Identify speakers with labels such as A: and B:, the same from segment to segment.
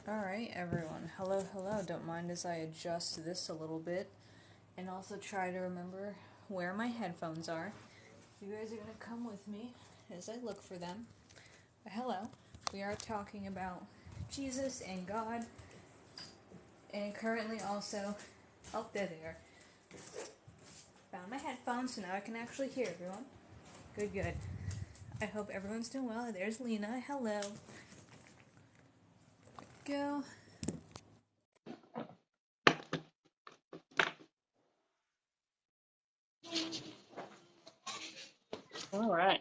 A: Alright, everyone. Hello, hello. Don't mind as I adjust this a little bit and also try to remember where my headphones are. You guys are going to come with me as I look for them. Hello. We are talking about Jesus and God, and currently also. Oh, there they are. Found my headphones, so now I can actually hear everyone. Good, good. I hope everyone's doing well. There's Lina. Hello. Go.
B: All right.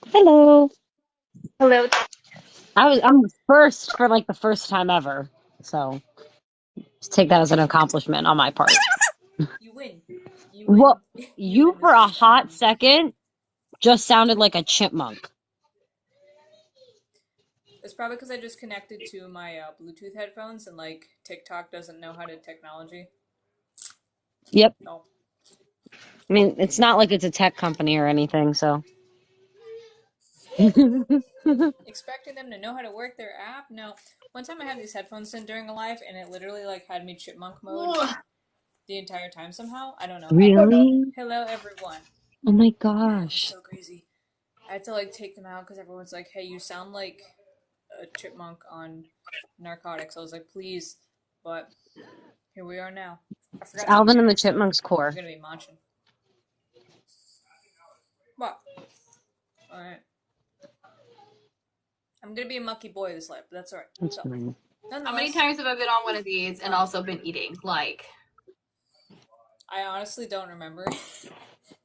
B: Hello.
C: Hello.
B: I'm first for like the first time ever. So just take that as an accomplishment on my part.
A: You win. You
B: Well,
A: win. You
B: you
A: win
B: for
A: this
B: a
A: week.
B: hot second just sounded like a chipmunk.
A: It's probably because I just connected to my Bluetooth headphones and like TikTok doesn't know how to technology.
B: Yep.
A: No.
B: I mean, it's not like it's a tech company or anything, so.
A: Expecting them to know how to work their app? No. One time I had these headphones in during a live and it literally like had me chipmunk mode the entire time somehow. I don't know how.
B: Really?
A: Hello everyone.
B: Oh my
A: Yeah, it was
B: gosh.
A: so crazy. I had to like take them out because everyone's like, "Hey, you sound like a chipmunk on narcotics." I was like, "Please," but here we are now. I
B: It's
A: forgot to eat
B: Alvin and the
A: dinner, so
B: Chipmunks
A: I'm
B: core.
A: gonna be munching. What? All right. I'm gonna be a mucky boy this life, but that's alright.
B: That's
A: So,
B: fine.
C: How many
A: nonetheless,
C: times have I been on one of these and also been eating?
A: I honestly don't remember.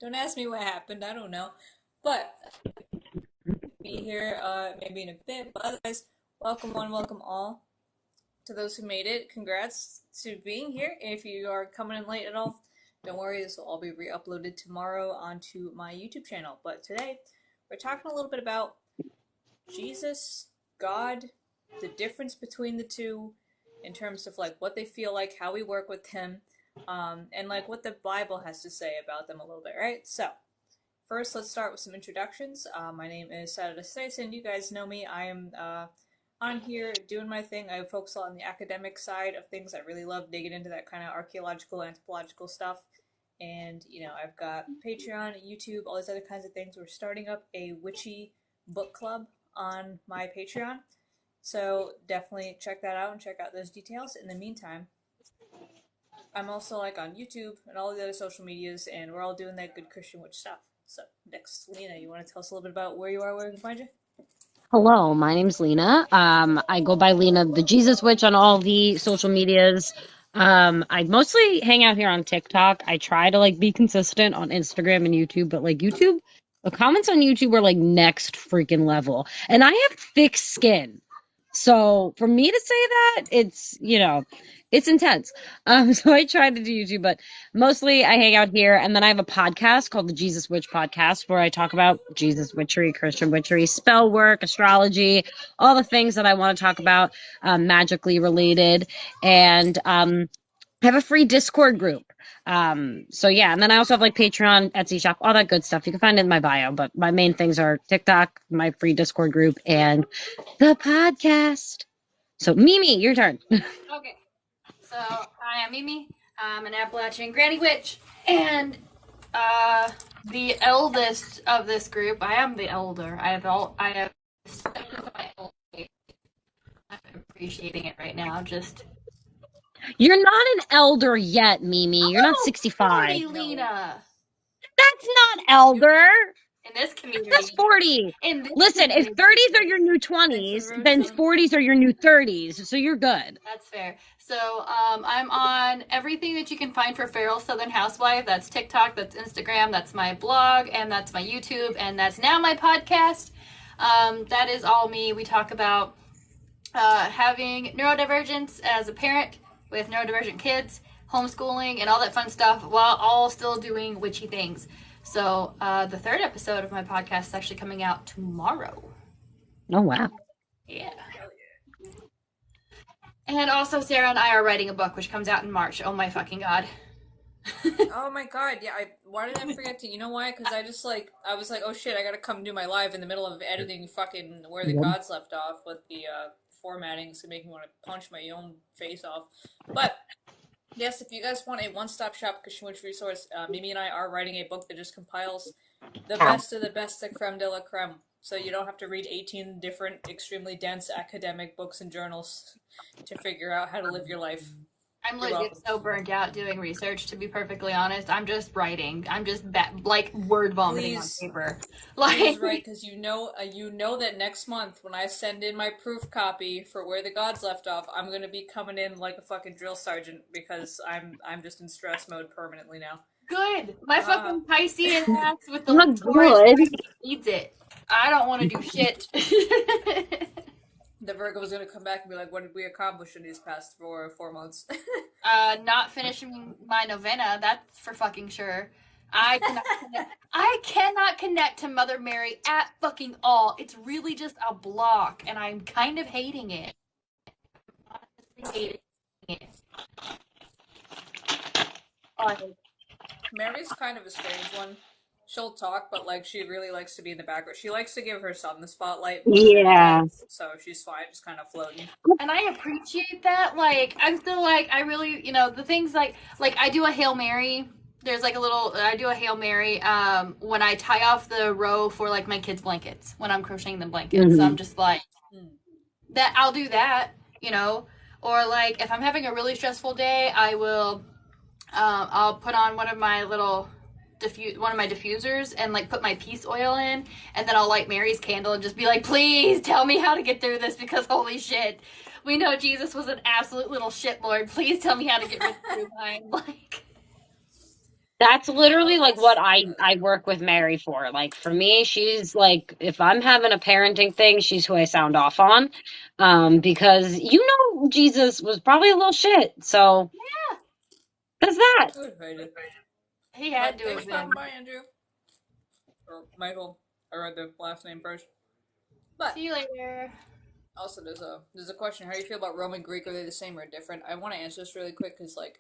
A: Don't ask me what happened. I don't know. But be here maybe in a bit. But otherwise, welcome one, welcome all. To those who made it, congrats to being here. If you are coming in late at all, don't worry. This will all be re-uploaded tomorrow onto my YouTube channel. But today, we're talking a little bit about Jesus, God, the difference between the two in terms of like what they feel like, how we work with him, and like what the Bible has to say about them a little bit, right? So, first, let's start with some introductions. My name is Sarah Stason. You guys know me. I am on here doing my thing. I focus a lot on the academic side of things. I really love digging into that kind of archaeological, anthropological stuff. And, I've got Patreon, YouTube, all these other kinds of things. We're starting up a witchy book club on my Patreon. So definitely check that out and check out those details. In the meantime, I'm also like on YouTube and all the other social medias, and we're all doing that good Christian witch stuff. So next, Lena, you want to tell us a little bit about where you are, where we can find you?
B: Hello, my name's Lina. I go by Lina the Jesus Witch on all the social medias. I mostly hang out here on TikTok. I try to like be consistent on Instagram and YouTube, but like YouTube, the comments on YouTube are like next freaking level. And I have thick skin. So for me to say that, it's intense. So I try to do YouTube, but mostly I hang out here, and then I have a podcast called the Jesus Witch Podcast where I talk about Jesus witchery, Christian witchery, spell work, astrology, all the things that I want to talk about, magically related. And I have a free Discord group. So yeah, and then I also have like Patreon, Etsy shop, all that good stuff. You can find it in my bio, but my main things are TikTok, my free Discord group, and the podcast. So Mimi, your turn.
C: Okay. So, hi, I'm Mimi. I'm an Appalachian Granny Witch. And the eldest of this group, I am the elder. I have my old age. I'm appreciating it right now. Just
B: You're not an elder yet, Mimi.
C: I'm
B: You're not
C: almost
B: 65.
C: 40,
A: No.
C: Lena.
B: That's not elder.
C: In this
B: That's
C: community.
B: 40.
C: In this
B: Listen, if
C: community.
B: 30s are your new
C: Thanks for
B: 20s,
C: the
B: then
C: roasting.
B: 40s are your new 30s. So you're good.
C: That's fair. So I'm on everything that you can find for Feral Southern Housewife. That's TikTok, that's Instagram, that's my blog, and that's my YouTube, and that's now my podcast. That is all me. We talk about having neurodivergence as a parent with neurodivergent kids, homeschooling, and all that fun stuff while all still doing witchy things. So the third episode of my podcast is actually coming out tomorrow.
B: Oh, wow.
C: Yeah. And also, Sarah and I are writing a book, which comes out in March. Oh my fucking god!
A: Oh my god, yeah, why did I forget to, you know why? Because I was like, oh shit, I gotta come do my live in the middle of editing fucking Where the
B: Yep.
A: Gods Left Off with the formatting. It's gonna make me want to punch my own face off. But yes, if you guys want a one-stop shop Kashmir resource, Mimi and I are writing a book that just compiles the best of the best, the creme de la creme. So you don't have to read 18 different, extremely dense academic books and journals to figure out how to live your life.
C: I'm
A: You're
C: legit
A: welcome.
C: so burnt out doing research, to be perfectly honest. I'm just writing. I'm just like word vomiting
A: Please.
C: on paper.
A: Please write, because you know that next month when I send in my proof copy for Where the Gods Left Off, I'm gonna be coming in like a fucking drill sergeant because I'm just in stress mode permanently now.
C: Good. My fucking Piscean ass with the
B: Not
C: Taurus
B: good.
C: needs it. I don't want to do shit.
A: The Virgo was gonna come back and be like, "What did we accomplish in these past 4 months?"
C: Not finishing my novena. That's for fucking sure. I cannot connect to Mother Mary at fucking all. It's really just a block, and I'm kind of hating it. Hating it.
A: Mary's kind of a strange one. She'll talk, but like she really likes to be in the background. She likes to give her son the spotlight more than
B: Yeah.
A: anything, so she's fine, just kind of floating.
C: And I appreciate that. Like, I'm still like, I really, the things like I do a Hail Mary. There's like I do a Hail Mary when I tie off the row for like my kids' blankets, when I'm crocheting them blankets.
B: Mhm.
C: So I'm just like, that I'll do that, or like if I'm having a really stressful day, I will, I'll put on one of my diffusers and like put my peace oil in, and then I'll light Mary's candle and just be like, please tell me how to get through this, because holy shit, we know Jesus was an absolute little shitlord. Please tell me how to get through mine. Like,
B: That's literally like what I work with Mary for. Like for me, she's like, if I'm having a parenting thing, she's who I sound off on. Because Jesus was probably a little shit. So
C: yeah,
B: that's that.
C: he had
A: But
C: to
A: thanks
C: have
A: for
C: been.
A: stopping by, Andrew. Or Michael. I read the last name first. But
C: See you later.
A: also, there's a question: how do you feel about Roman Greek? Are they the same or different? I want to answer this really quick because like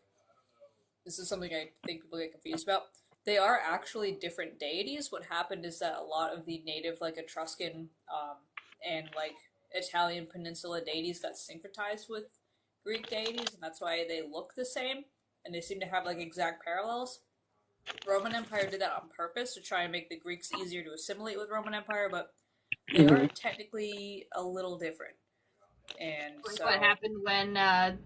A: this is something I think people get confused about. They are actually different deities. What happened is that a lot of the native like Etruscan and like Italian peninsula deities got syncretized with Greek deities, and that's why they look the same and they seem to have like exact parallels. Roman Empire did that on purpose to try and make the Greeks easier to assimilate with Roman Empire, but they are technically a little different. And
C: Like
A: so
C: what happened when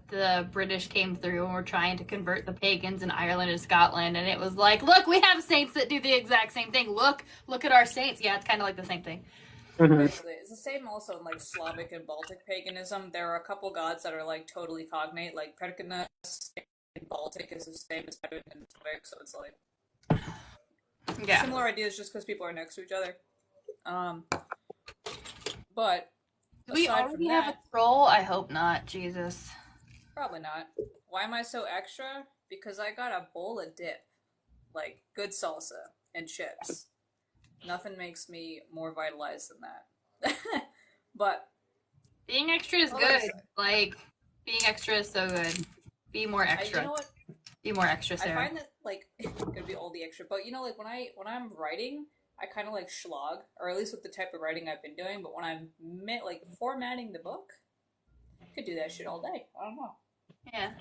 C: the British came through and were trying to convert the pagans in Ireland and Scotland, and it was like, look, we have saints that do the exact same thing. Look at our saints. Yeah, it's kind of like the same thing.
A: basically, it's the same also in like Slavic and Baltic paganism. There are a couple gods that are like totally cognate, like Perdiccas in Baltic is the same as Heaven in Slavic, so it's like similar ideas just because people are next to each other. But
C: do we
A: aside
C: already
A: from
C: have
A: that,
C: a troll? I hope not. Jesus.
A: probably not. Why am I so extra? Because I got a bowl of dip, like good salsa and chips. Nothing makes me more vitalized than that. But
C: Being extra is good. Like, being extra is so good. Be more extra.
A: You know what?
C: Be more extra, Sarah.
A: I find that like it's gonna be all the extra, but like when I'm writing, I kind of like slog, or at least with the type of writing I've been doing. But when I'm like formatting the book, I could do that shit all day. I don't know.
C: Yeah.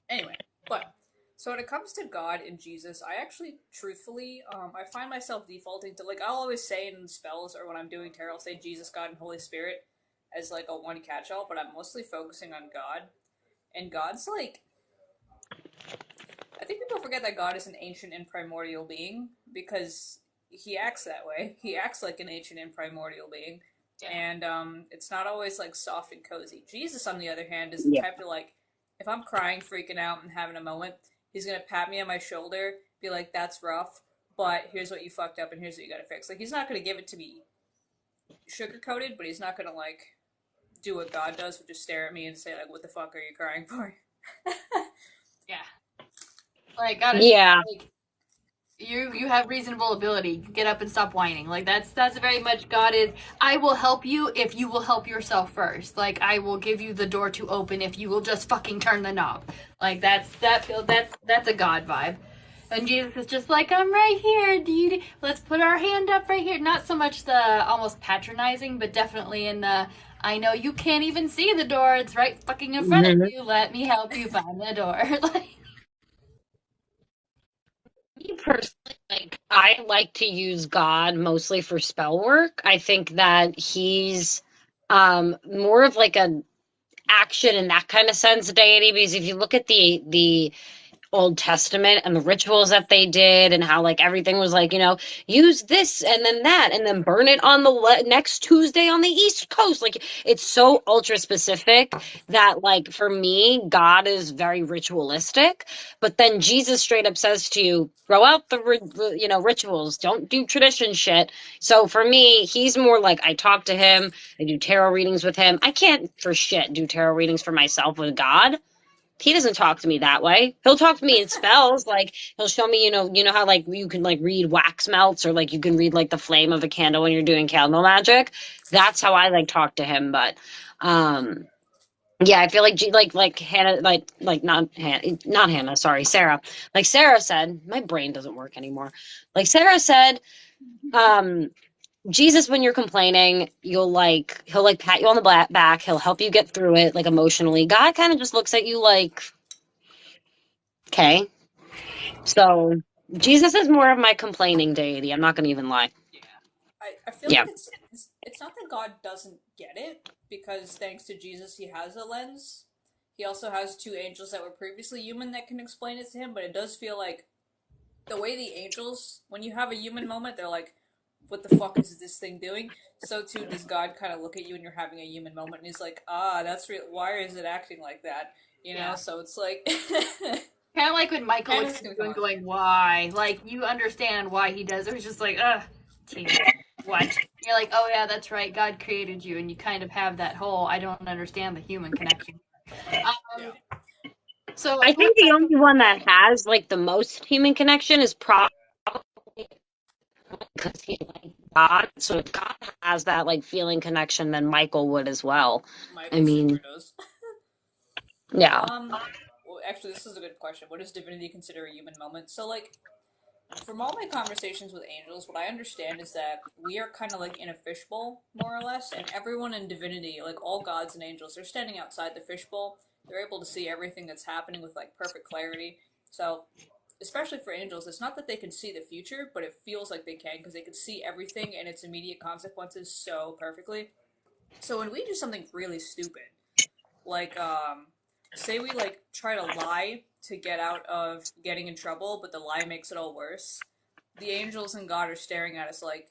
A: Anyway, but so when it comes to God and Jesus, I actually, truthfully, I find myself defaulting to like I'll always say in spells or when I'm doing tarot, I'll say Jesus, God, and Holy Spirit as like a one catch-all, but I'm mostly focusing on God. And God's like, I think people forget that God is an ancient and primordial being because he acts that way. He acts like an ancient and primordial being. Yeah. And it's not always like soft and cozy. Jesus, on the other hand, is the type to like, if I'm crying, freaking out, and having a moment, he's gonna pat me on my shoulder, be like, that's rough, but here's what you fucked up and here's what you gotta fix. Like, he's not gonna give it to me sugar-coated, but he's not gonna like do what God does, which is stare at me and say like, what the fuck are you crying for?
C: Yeah. Like, God is, like, you have reasonable ability. Get up and stop whining. Like, that's very much God is, I will help you if you will help yourself first. Like, I will give you the door to open if you will just fucking turn the knob. Like, that's a God vibe. And Jesus is just like, I'm right here. Let's put our hand up right here. Not so much the almost patronizing, but definitely in the, I know you can't even see the door. It's right fucking in front of
B: Mhm.
C: you. Let me help you find the door. Like,
B: Me personally, like I like to use God mostly for spell work. I think that he's more of like a action in that kind of sense deity, because if you look at the Old Testament and the rituals that they did, and how like everything was like, use this and then that and then burn it on the next Tuesday on the East Coast. Like it's so ultra specific that like for me, God is very ritualistic. But then Jesus straight up says to you, throw out the rituals, don't do tradition shit. So for me, he's more like I talk to him, I do tarot readings with him. I can't for shit do tarot readings for myself with God. He doesn't talk to me that way. He'll talk to me in spells. Like he'll show me, how like you can like read wax melts, or like you can read like the flame of a candle when you're doing candle magic. That's how I like talk to him. But um yeah, I feel like like Hannah, like not Hannah, sorry, Sarah. Like Sarah said, my brain doesn't work anymore. Like Sarah said, um Jesus, when you're complaining, he'll like pat you on the back, he'll help you get through it like emotionally. God kind of just looks at you like, okay. So Jesus is more of my complaining deity. I'm not gonna even lie.
A: Yeah. I feel like
B: Yeah.
A: it's not that God doesn't get it, because thanks to Jesus he has a lens. He also has two angels that were previously human that can explain it to him, but it does feel like the way the angels, when you have a human moment, they're like, what the fuck is this thing doing? So too does God kind of look at you when you're having a human moment, and he's like, that's real. Why is it acting like that?
C: yeah.
A: So it's like,
C: Kind of like when Michael looks
A: Hannah's
C: at
A: gonna
C: you
A: come
C: and
A: on.
C: going, why? Like, you understand why he does it. It's just like, teens. What? You're like, oh yeah, that's right. God created you, and you kind of have that whole I don't understand the human connection.
A: Yeah.
C: Um, so
B: I
C: what
B: think the
C: type of
B: only one that has like the most human connection is probably because he's like God. So if God has that like feeling connection, then Michael would as well. I
A: Michael super
B: mean,
A: does.
B: yeah.
A: Well, actually, this is a good question. What does divinity consider a human moment? So, like, from all my conversations with angels, what I understand is that we are kind of like in a fishbowl, more or less, and everyone in divinity, like all gods and angels, they're standing outside the fishbowl. They're able to see everything that's happening with like perfect clarity. So, especially for angels, it's not that they can see the future, but it feels like they can because they can see everything and its immediate consequences so perfectly. So, when we do something really stupid, like say we like try to lie to get out of getting in trouble, but the lie makes it all worse. The angels and God are staring at us like,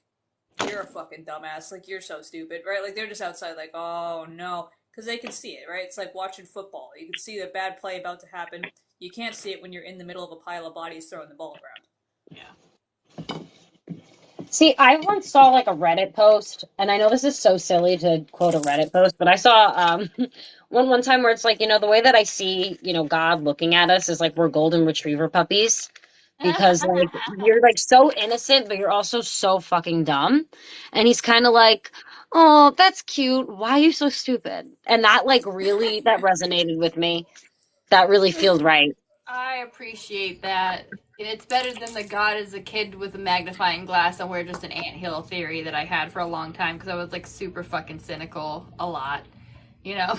A: you're a fucking dumbass, like you're so stupid, right? Like they're just outside like, oh no, because they can see it, right? It's like watching football. You can see the bad play about to happen. You can't see it when you're in the middle of a pile of bodies throwing the ball around.
B: See, I once saw like a Reddit post, and I know this is so silly to quote a Reddit post, but I saw one time where it's like, the way that I see, God looking at us is like we're golden retriever puppies, because like you're like so innocent, but you're also so fucking dumb. And he's kind of like, "Oh, that's cute. Why are you so stupid?" And that like really that resonated with me. That really feels right.
C: I appreciate that. It's better than the God is a kid with a magnifying glass and we're just an anthill theory that I had for a long time because I was like super fucking cynical a lot. You know,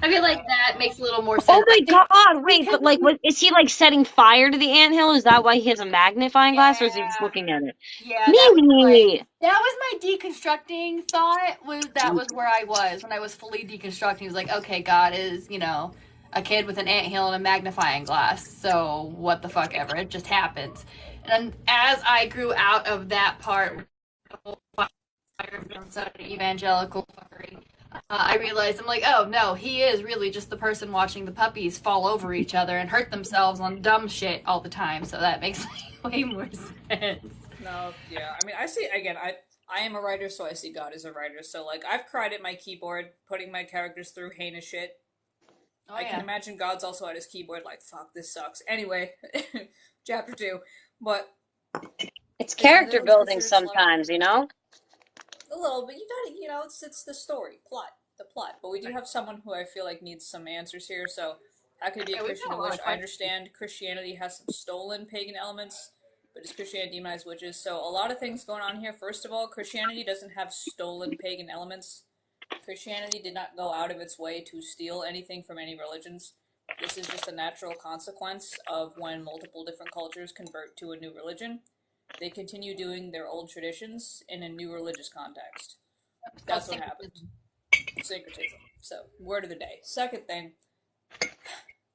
C: I feel like
A: Yeah.
C: that makes a little more
B: Oh
C: sense.
B: my
C: Like
B: God,
C: we
B: wait,
C: can,
B: but like, is he like setting fire to the anthill? Is that why he has a magnifying glass, or is he just
C: yeah,
B: looking at it?
C: yeah, that was like
B: Maybe.
C: that was my deconstructing thought. That was where I was when I was fully deconstructing. It was like, okay, God is a kid with an anthill and a magnifying glass. So what the fuck ever, it just happens. And as I grew out of that part, evangelical fuckery, I realized I'm like, oh no, he is really just the person watching the puppies fall over each other and hurt themselves on dumb shit all the time. So that makes way more sense.
A: No, yeah. I mean, I see again. I am a writer, so I see God as a writer. So like, I've cried at my keyboard, putting my characters through heinous shit.
C: Oh
A: I can
C: yeah.
A: imagine God's also at his keyboard, like, "Fuck, this sucks." Anyway, chapter two, but
B: It's
A: is
B: character
A: literally
B: building
A: considered slumber
B: sometimes.
A: a little, but you got to, it's the story plot, the plot. But we do have someone who I feel like needs some answers here. So, I could be a
C: Yeah, we've
A: Christian
C: got a
A: and
C: lot
A: witch.
C: of
A: I
C: questions.
A: understand Christianity has some stolen pagan elements, but does Christianity demonize witches? So a lot of things going on here. First of all, Christianity doesn't have stolen pagan elements. Christianity did not go out of its way to steal anything from any religions. This is just a natural consequence of when multiple different cultures convert to a new religion. They continue doing their old traditions in a new religious context.
C: It's called
A: That's what happened.
C: syncretism.
A: Syncretism. So, word of the day. Second thing,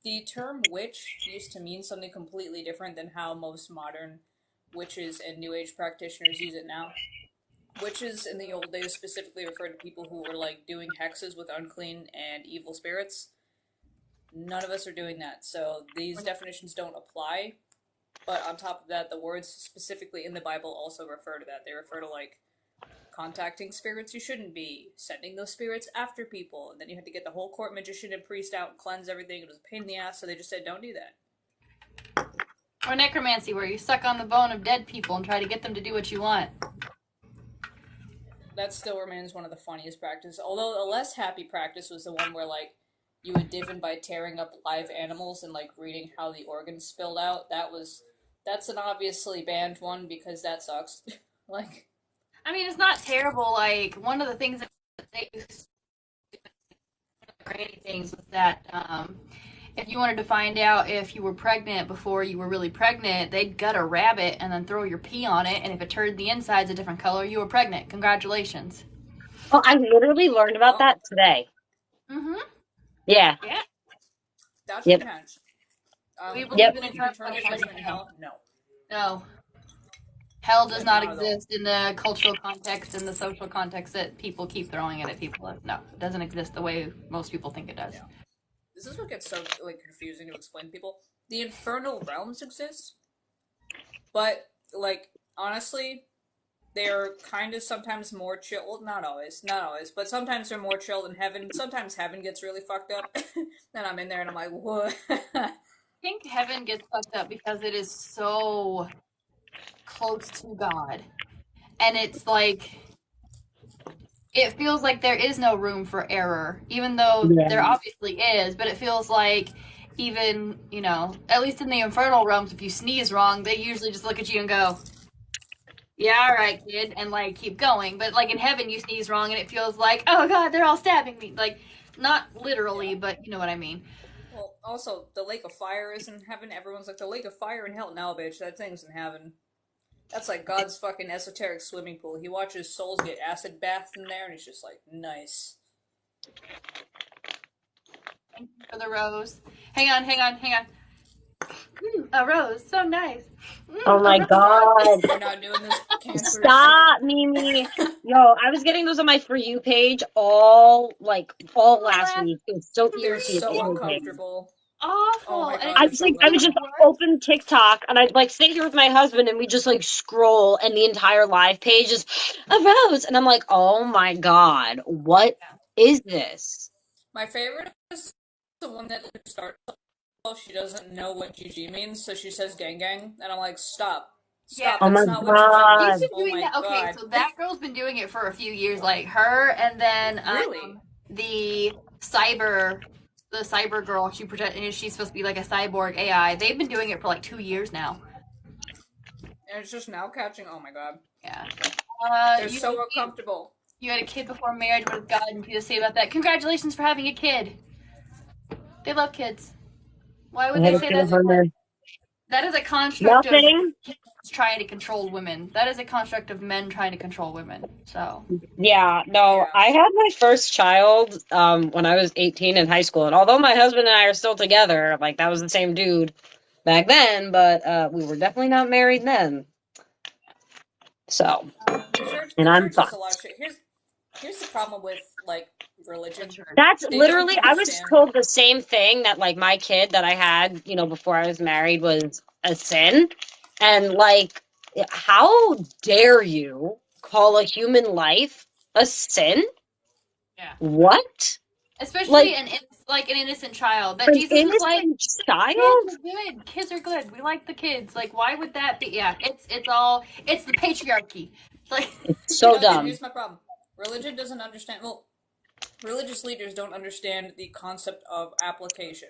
A: the term witch used to mean something completely different than how most modern witches and New Age practitioners use it now. Witches in the old days specifically referred to people who were like doing hexes with unclean and evil spirits. None of us are doing that, so these definitions don't apply. But on top of that, the words specifically in the Bible also refer to that. They refer to like contacting spirits you shouldn't be, sending those spirits after people, and then you had to get the whole court magician and priest out and cleanse everything. It was a pain in the ass, so they just said don't do that.
C: Or necromancy, where you suck on the bone of dead people and try to get them to do what you want.
A: That still remains one of the funniest practices. Although a less happy practice was the one where like you would divin by tearing up live animals and like reading how the organs spilled out. That's an obviously banned one because that sucks. Like,
C: I mean, it's not terrible. Like, one of the things that they used to do things was that if you wanted to find out if you were pregnant before you were really pregnant, they'd gut a rabbit and then throw your pee on it, and if it turned the insides a different color, you were pregnant. Congratulations.
B: Oh, I literally learned about that today.
C: Mm-hmm.
B: Yeah.
C: Yeah.
A: That's
B: Yep.
A: intense.
C: We
A: Do
C: believe
A: you
C: in
A: believe in
C: eternal
A: eternal punishment in hell? No.
C: No. Hell does not
A: Not at all.
C: exist in the cultural context and the social context that people keep throwing it at people. No, it doesn't exist the way most people think it does.
A: Yeah. This is what gets so like confusing to explain to people. The infernal realms exist, but like honestly, they're kind of sometimes more chill. Well, not always, but sometimes they're more chill than heaven. Sometimes heaven gets really fucked up, and I'm in there and I'm like, what?
C: I think heaven gets fucked up because it is so close to God. And it's like, it feels like there is no room for error, even though
B: Yeah.
C: there obviously is, but it feels like even, you know, at least in the infernal realms, if you sneeze wrong, they usually just look at you and go, yeah, all right, kid, and like keep going. But like in heaven, you sneeze wrong and it feels like, oh god, they're all stabbing me. Like, not literally,
A: Yeah.
C: but you know what I mean.
A: Well, also the lake of fire is in heaven. Everyone's like the lake of fire in hell. No, bitch, that thing's in heaven. That's like God's fucking esoteric swimming pool. He watches souls get acid bathed in there, and he's just like, nice.
C: Thank you for the rose. Hang on. A rose, so nice.
B: Oh my God.
A: We're not doing this cancerous
B: Stop, Mimi. Yo, I was getting those on my For You page all last week. It was so
A: shit. They're so
B: irritating.
A: uncomfortable.
C: Awful.
A: Oh my
C: And
A: god,
B: I
A: they're
B: was
A: so
B: like, I would
A: ugly.
B: just open TikTok and I'd like sit here with my husband and we just like scroll and the entire live page is a rose. And I'm like, oh my God, what is this?
A: My favorite is the one that starts off, she doesn't know what GG means, so she says gang gang, and I'm like, stop.
C: yeah,
A: Stop,
B: Oh my
A: that's not what GG
C: she's
A: means.
B: God.
C: been
A: Oh
C: doing
A: my
C: that. Okay,
A: god.
C: so that girl's been doing it for a few years, like her, and then
A: Really?
C: the cyber girl. She's supposed to be like a cyborg AI. They've been doing it for like 2 years now.
A: And it's just now catching, oh my god.
C: Yeah.
A: They're so uncomfortable.
C: You had a kid before marriage. What does God and Jesus say about that? Congratulations for having a kid. They love kids. Why would
B: I
C: they
B: had a
C: say
B: kid
C: that?
B: of her.
C: That is a construct of
B: Nothing.
C: trying to control women. That is a construct of men trying to control women. So
B: Yeah, no,
A: Yeah.
B: I had my first child when I was 18 in high school. And although my husband and I are still together, like that was the same dude back then, but we were definitely not married then. So,
A: The
B: and I'm
A: church does a lot of
B: fucked.
A: shit. Here's the problem with like religion.
B: That's
A: They don't
B: literally, I was
A: understand.
B: told the same thing that like my kid that I had, before I was married was a sin. And like, how dare you call a human life a sin?
C: yeah,
B: What? Like,
C: especially like an innocent child. That
B: an
C: Jesus was like,
B: innocent child?
C: kids are good. Kids are good. We like the kids. Like, why would that be? Yeah, it's the patriarchy. Like,
B: So
A: No,
B: dumb.
A: here's my problem. Religion doesn't understand. Well, religious leaders don't understand the concept of application.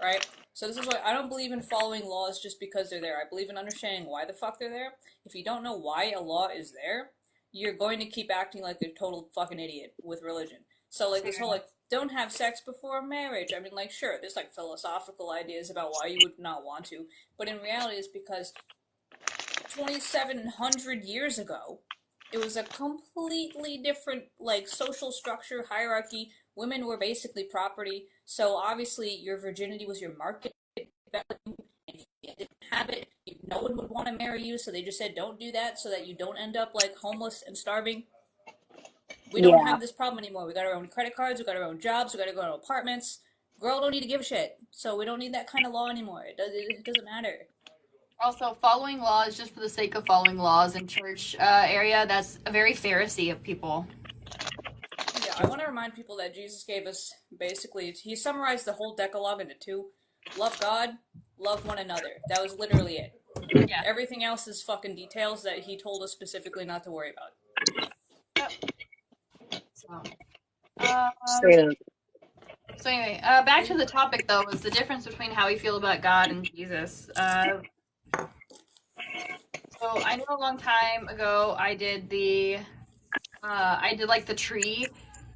A: right? So this is why I don't believe in following laws just because they're there. I believe in understanding why the fuck they're there. If you don't know why a law is there, you're going to keep acting like a total fucking idiot with religion. So like this whole like don't have sex before marriage. I mean like sure, there's like philosophical ideas about why you would not want to, but in reality it's because 2700 years ago it was a completely different like social structure hierarchy. Women were basically property, so obviously your virginity was your market value, and if you didn't have it, no one would want to marry you, so they just said don't do that so that you don't end up like homeless and starving. We don't
B: Yeah.
A: have this problem anymore. We got our own credit cards, we got our own jobs, we got our own apartments. Girl don't need to give a shit, so we don't need that kind of law anymore. It doesn't matter.
C: Also, following laws just for the sake of following laws in church area, that's a very Pharisee of people.
A: Yeah, I want to remind people that Jesus gave us basically, he summarized the whole Decalogue into two: love God, love one another. That was literally it.
C: Yeah.
A: Everything else is fucking details that he told us specifically not to worry about.
C: Yep.
B: Straight up.
C: So anyway, back to the topic though, was the difference between how we feel about God and Jesus. So I know a long time ago I did like the tree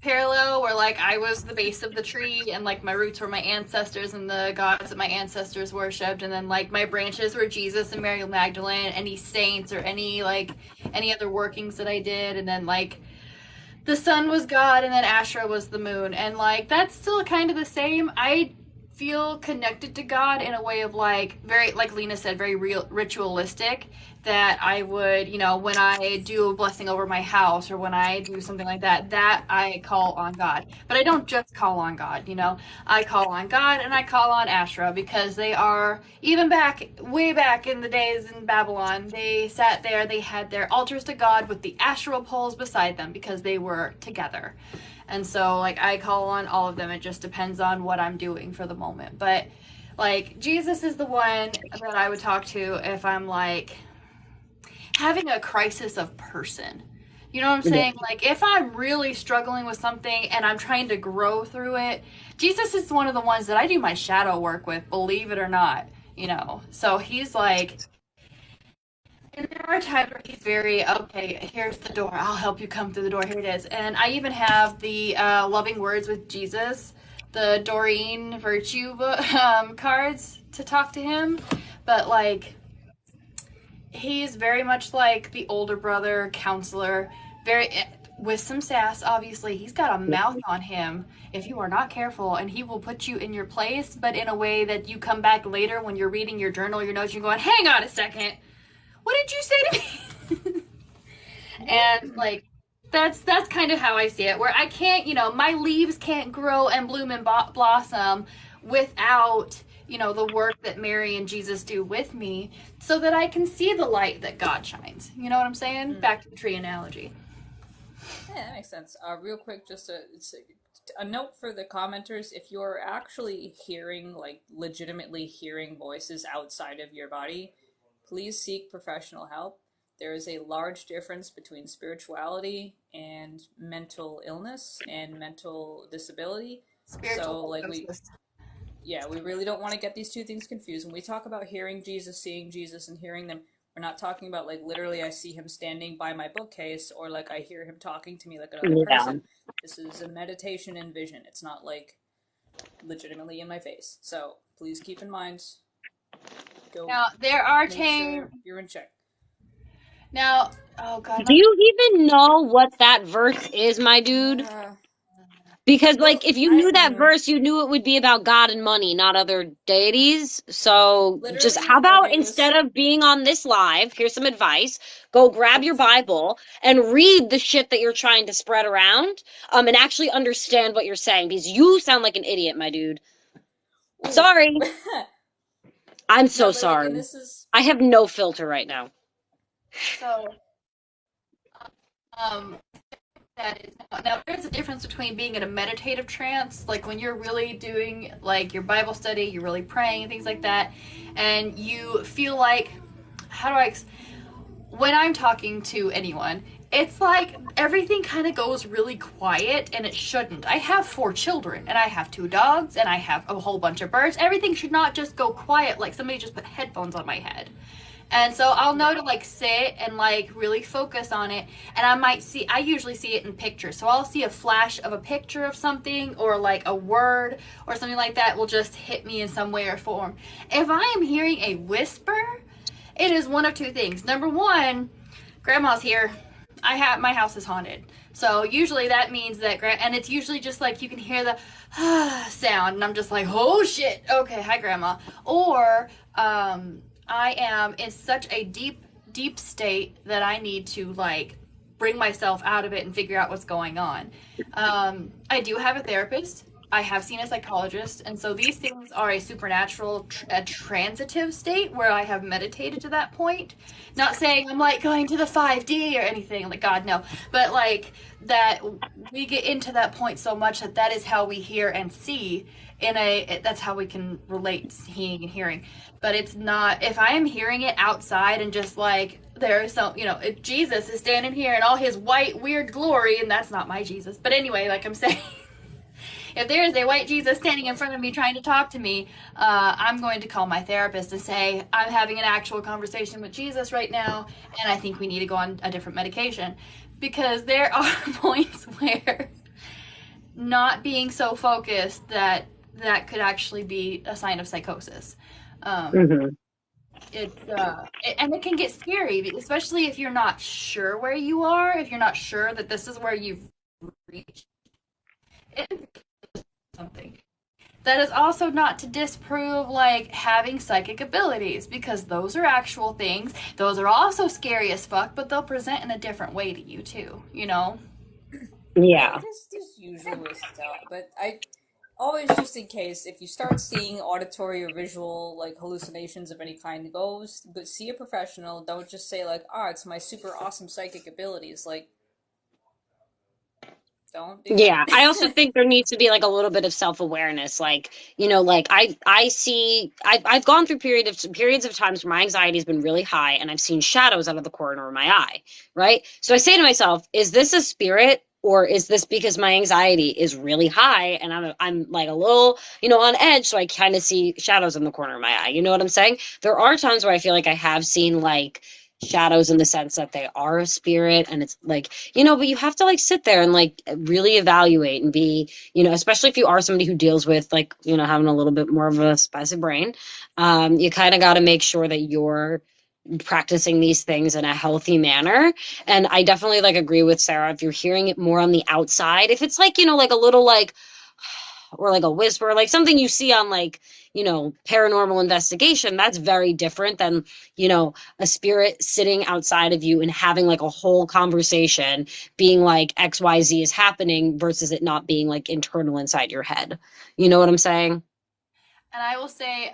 C: parallel where like I was the base of the tree and like my roots were my ancestors and the gods that my ancestors worshipped, and then like my branches were Jesus and Mary Magdalene, any saints or any other workings that I did, and then like the sun was God and then Asherah was the moon, and like that's still kind of the same. I feel connected to God in a way of like very, like Lina said, very real ritualistic, that I would, when I do a blessing over my house or when I do something like that, that I call on God. But I don't just call on God, I call on God and I call on Asherah, because they are, even way back in the days in Babylon, they sat there, they had their altars to God with the Asherah poles beside them because they were together. And so, like, I call on all of them. It just depends on what I'm doing for the moment. But, like, Jesus is the one that I would talk to if I'm, like, having a crisis of person. You know what I'm saying? Like, if I'm really struggling with something and I'm trying to grow through it, Jesus is one of the ones that I do my shadow work with, believe it or not. So he's like, and there are times where he's very, okay, here's the door. I'll help you come through the door. Here it is. And I even have the Loving Words with Jesus, the Doreen Virtue cards to talk to him. But, like, he's very much like the older brother, counselor, very, with some sass, obviously. He's got a mouth on him if you are not careful, and he will put you in your place, but in a way that you come back later when you're reading your journal, your notes, you're going, hang on a second. What did you say to me? And like that's kind of how I see it, where I can't, my leaves can't grow and bloom and blossom without, the work that Mary and Jesus do with me, so that I can see the light that God shines. You know what I'm saying? Back to the tree analogy.
A: Yeah, that makes sense. Real quick, just a note for the commenters: if you're actually hearing, like, legitimately hearing voices outside of your body, please seek professional help. There is a large difference between spirituality and mental illness and mental disability.
C: Spiritual
A: So, like,
C: hypnosis.
A: we really don't want to get these two things confused. When we talk about hearing Jesus, seeing Jesus, and hearing them, we're not talking about, like, literally I see him standing by my bookcase, or like I hear him talking to me like another person. This is a meditation and vision. It's not like legitimately in my face. So please keep in mind, go
C: Now there are
A: make sure you're in check.
C: Now, oh god.
B: Do you even know what that verse is, my dude? Because,
A: Well,
B: like, if you knew that verse, you knew it would be about God and money, not other deities. So, just
A: literally,
B: how about
A: okay,
B: instead of being on this live, here's some advice: go grab your Bible and read the shit that you're trying to spread around, and actually understand what you're saying, because you sound like an idiot, my dude.
A: Ooh.
B: Sorry. I'm so
A: No, but like,
B: sorry.
A: and this is
B: I have no filter right now.
C: So, that is, now there's a difference between being in a meditative trance, like when you're really doing like your Bible study, you're really praying and things like that, and you feel like, how do I, when I'm talking to anyone, it's like everything kind of goes really quiet and it shouldn't. I have 4 children and I have 2 dogs and I have a whole bunch of birds. Everything should not just go quiet like somebody just put headphones on my head. And so I'll know to like sit and like really focus on it. And I usually see it in pictures. So I'll see a flash of a picture of something or like a word or something like that will just hit me in some way or form. If I am hearing a whisper, it is one of two things. Number one, grandma's here. My house is haunted. So usually that means that, and it's usually just like you can hear the sound, and I'm just like, oh shit, okay, hi grandma. Or I am in such a deep state that I need to like bring myself out of it and figure out what's going on. I do have a therapist. I have seen a psychologist, and so these things are a supernatural, a transitive state where I have meditated to that point. Not saying I'm like going to the 5D or anything, like God, no, but like that we get into that point so much that is how we hear and see that's how we can relate seeing and hearing. But it's not, if I am hearing it outside and just like, there is some, if Jesus is standing here in all his white, weird glory, and that's not my Jesus. But anyway, like I'm saying, if there is a white Jesus standing in front of me trying to talk to me, I'm going to call my therapist and say, I'm having an actual conversation with Jesus right now, and I think we need to go on a different medication. Because there are points where not being so focused that could actually be a sign of psychosis. It's and it can get scary, especially if you're not sure where you are, if you're not sure that this is where you've reached. Something. That is also not to disprove like having psychic abilities, because those are actual things. Those are also scary as fuck, but they'll present in a different way to you too,
B: Yeah.
A: This usually was that, but I always, just in case, if you start seeing auditory or visual like hallucinations of any kind, but see a professional. Don't just say like, it's my super awesome psychic abilities. Like, don't do
B: Yeah, I also
A: that.
B: think there needs to be like a little bit of self-awareness. Like, like I see I've gone through periods of times where my anxiety has been really high and I've seen shadows out of the corner of my eye, right? So I say to myself, is this a spirit, or is this because my anxiety is really high and I'm like a little, on edge, so I kind of see shadows in the corner of my eye. You know what I'm saying? There are times where I feel like I have seen like shadows in the sense that they are a spirit, and it's like, but you have to like sit there and like really evaluate and be, especially if you are somebody who deals with like, having a little bit more of a spicy brain. You kind of got to make sure that you're practicing these things in a healthy manner. And I definitely like agree with Sarah, if you're hearing it more on the outside, if it's like, like a little like, or like a whisper, like something you see on like, paranormal investigation, that's very different than, a spirit sitting outside of you and having like a whole conversation being like XYZ is happening versus it not being like internal inside your head. You know what I'm saying?
C: And I will say,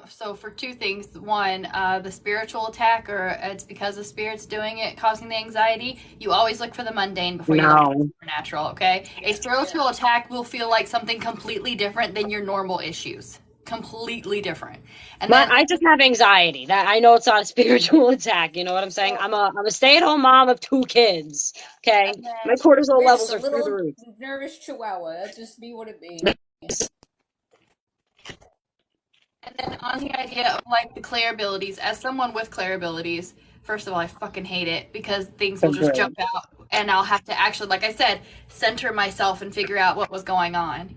C: so for two things. One, the spiritual attack, or it's because the spirit's doing it, causing the anxiety. You always look for the mundane before you look for the
B: No.
C: supernatural, okay? A spiritual attack will feel like something completely different than your normal issues. Completely different. And then
B: I just have anxiety. That I know it's not a spiritual attack. You know what I'm saying?
A: So,
B: I'm a stay-at-home mom of 2 kids. Okay,
C: and
B: my
C: then
B: cortisol
A: you're just
B: levels
A: a
B: are through the
A: little
B: roof.
A: nervous chihuahua. That just be what it be.
C: And then on the idea of like the clair abilities, as someone with clair abilities, first of all, I fucking hate it because things will just
B: Agreed.
C: jump out and I'll have to actually, like I said, center myself and figure out what was going on.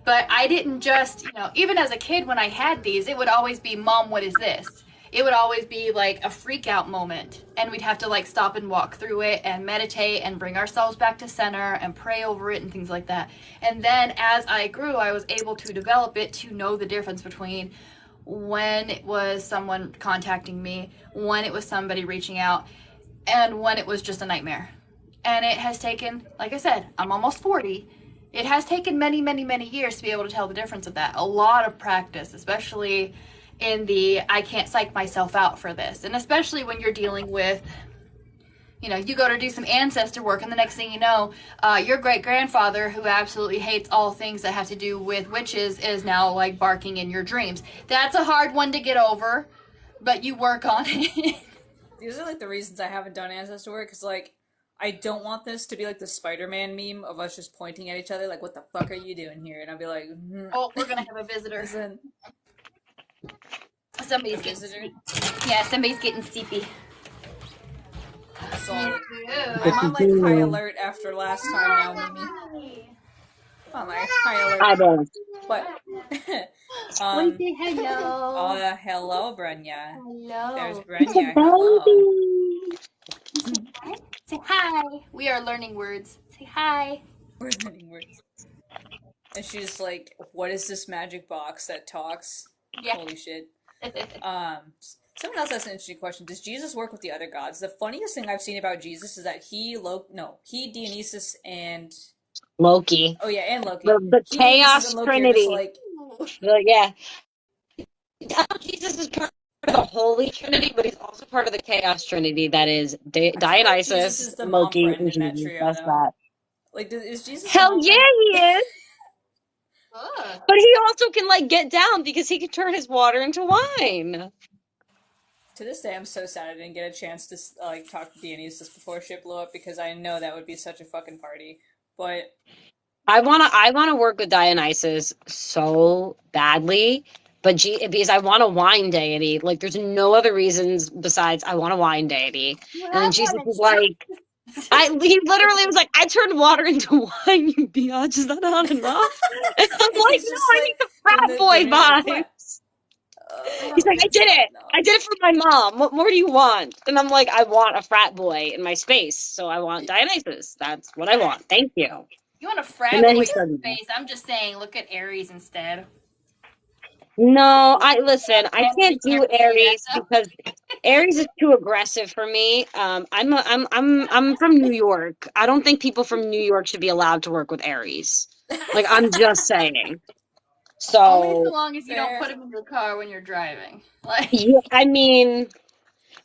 C: But I didn't just, even as a kid when I had these, it would always be, Mom, what is this? It would always be like a freak out moment, and we'd have to like stop and walk through it and meditate and bring ourselves back to center and pray over it and things like that. And then as I grew, I was able to develop it to know the difference between when it was someone contacting me, when it was somebody reaching out, and when it was just a nightmare. And it has taken, like I said, I'm almost 40. It has taken many, many, many years to be able to tell the difference of that. A lot of practice, especially in the I can't psych myself out for this. And especially when you're dealing with, you go to do some ancestor work, and the next thing you know, your great grandfather, who absolutely hates all things that have to do with witches, is now like barking in your dreams. That's a hard one to get over, but you work on it.
A: These are like the reasons I haven't done ancestor work, because like I don't want this to be like the Spider-Man meme of us just pointing at each other, like, "What the fuck are you doing here?" And I'll be like,
C: Oh, we're gonna have a visitor.
A: Listen, a
C: Somebody's getting
A: visitor,
C: sleepy. Yeah, somebody's getting sleepy.
A: solid. I'm on like high
B: Hi.
A: alert after last time now, Mimi. On my high alert,
B: There.
A: but
C: Wanna
A: um,
C: say hello?
A: hello, Brenya. There's
C: Hello.
B: It's a
A: Brenya. Hello.
B: baby.
C: Say hi. Say hi. We are learning words. Say hi.
A: We're learning words. And she's like, "What is this magic box that talks?"
C: Yeah.
A: Holy shit. Someone else asked an interesting question. Does Jesus work with the other gods? The funniest thing I've seen about Jesus is that he, Dionysus, and
B: Loki.
A: oh yeah, and Loki.
B: The
A: He, Dionysus, and
B: chaos
A: Loki are just
B: trinity.
A: like,
B: Yeah. Jesus is part of the Holy Trinity, but he's also part of the Chaos Trinity. That is
A: I feel like Jesus
B: Dionysus,
A: is the mom
B: Loki,
A: friend
B: and
A: in that
B: Jesus.
A: trio,
B: That's
A: though.
B: that.
A: Like, is Jesus the
B: Hell
A: mom
B: yeah,
A: friend?
B: he is.
C: Ugh.
B: But he also can like get down because he can turn his water into wine.
A: To this day, I'm so sad I didn't get a chance to like talk to Dionysus before shit blew up because I know that would be such a fucking party. But
B: I wanna work with Dionysus so badly, but because I want a wine deity. Like there's no other reasons besides I want a wine deity.
C: You
B: And then
C: have
B: Jesus
C: one.
B: is
C: It's
B: like,
C: true.
B: he literally was like, I turned water into wine, you biatch. Is that not enough? And I'm like,
A: he's
B: no,
A: just
B: I
A: like
B: need the frat
A: doing
B: boy
A: it like, what?
B: vibes. He's like, I did it.
A: No.
B: I did it for my mom. What more do you want? And I'm like, I want a frat boy in my space. So I want Dionysus. That's what I want. Thank you.
C: You want a
B: And
C: frat
B: then
C: boy
B: he
C: in
B: started.
C: space? I'm just saying, look at Aries instead.
B: No, I listen. I
C: Can't be
B: can't do
C: careful say that
B: Aries because Aries is too aggressive for me. I'm from New York. I don't think people from New York should be allowed to work with Aries. Like I'm just saying.
C: Only so
B: So
C: long as you don't
A: Fair.
C: put him in your car when you're driving. Like,
B: yeah, I mean,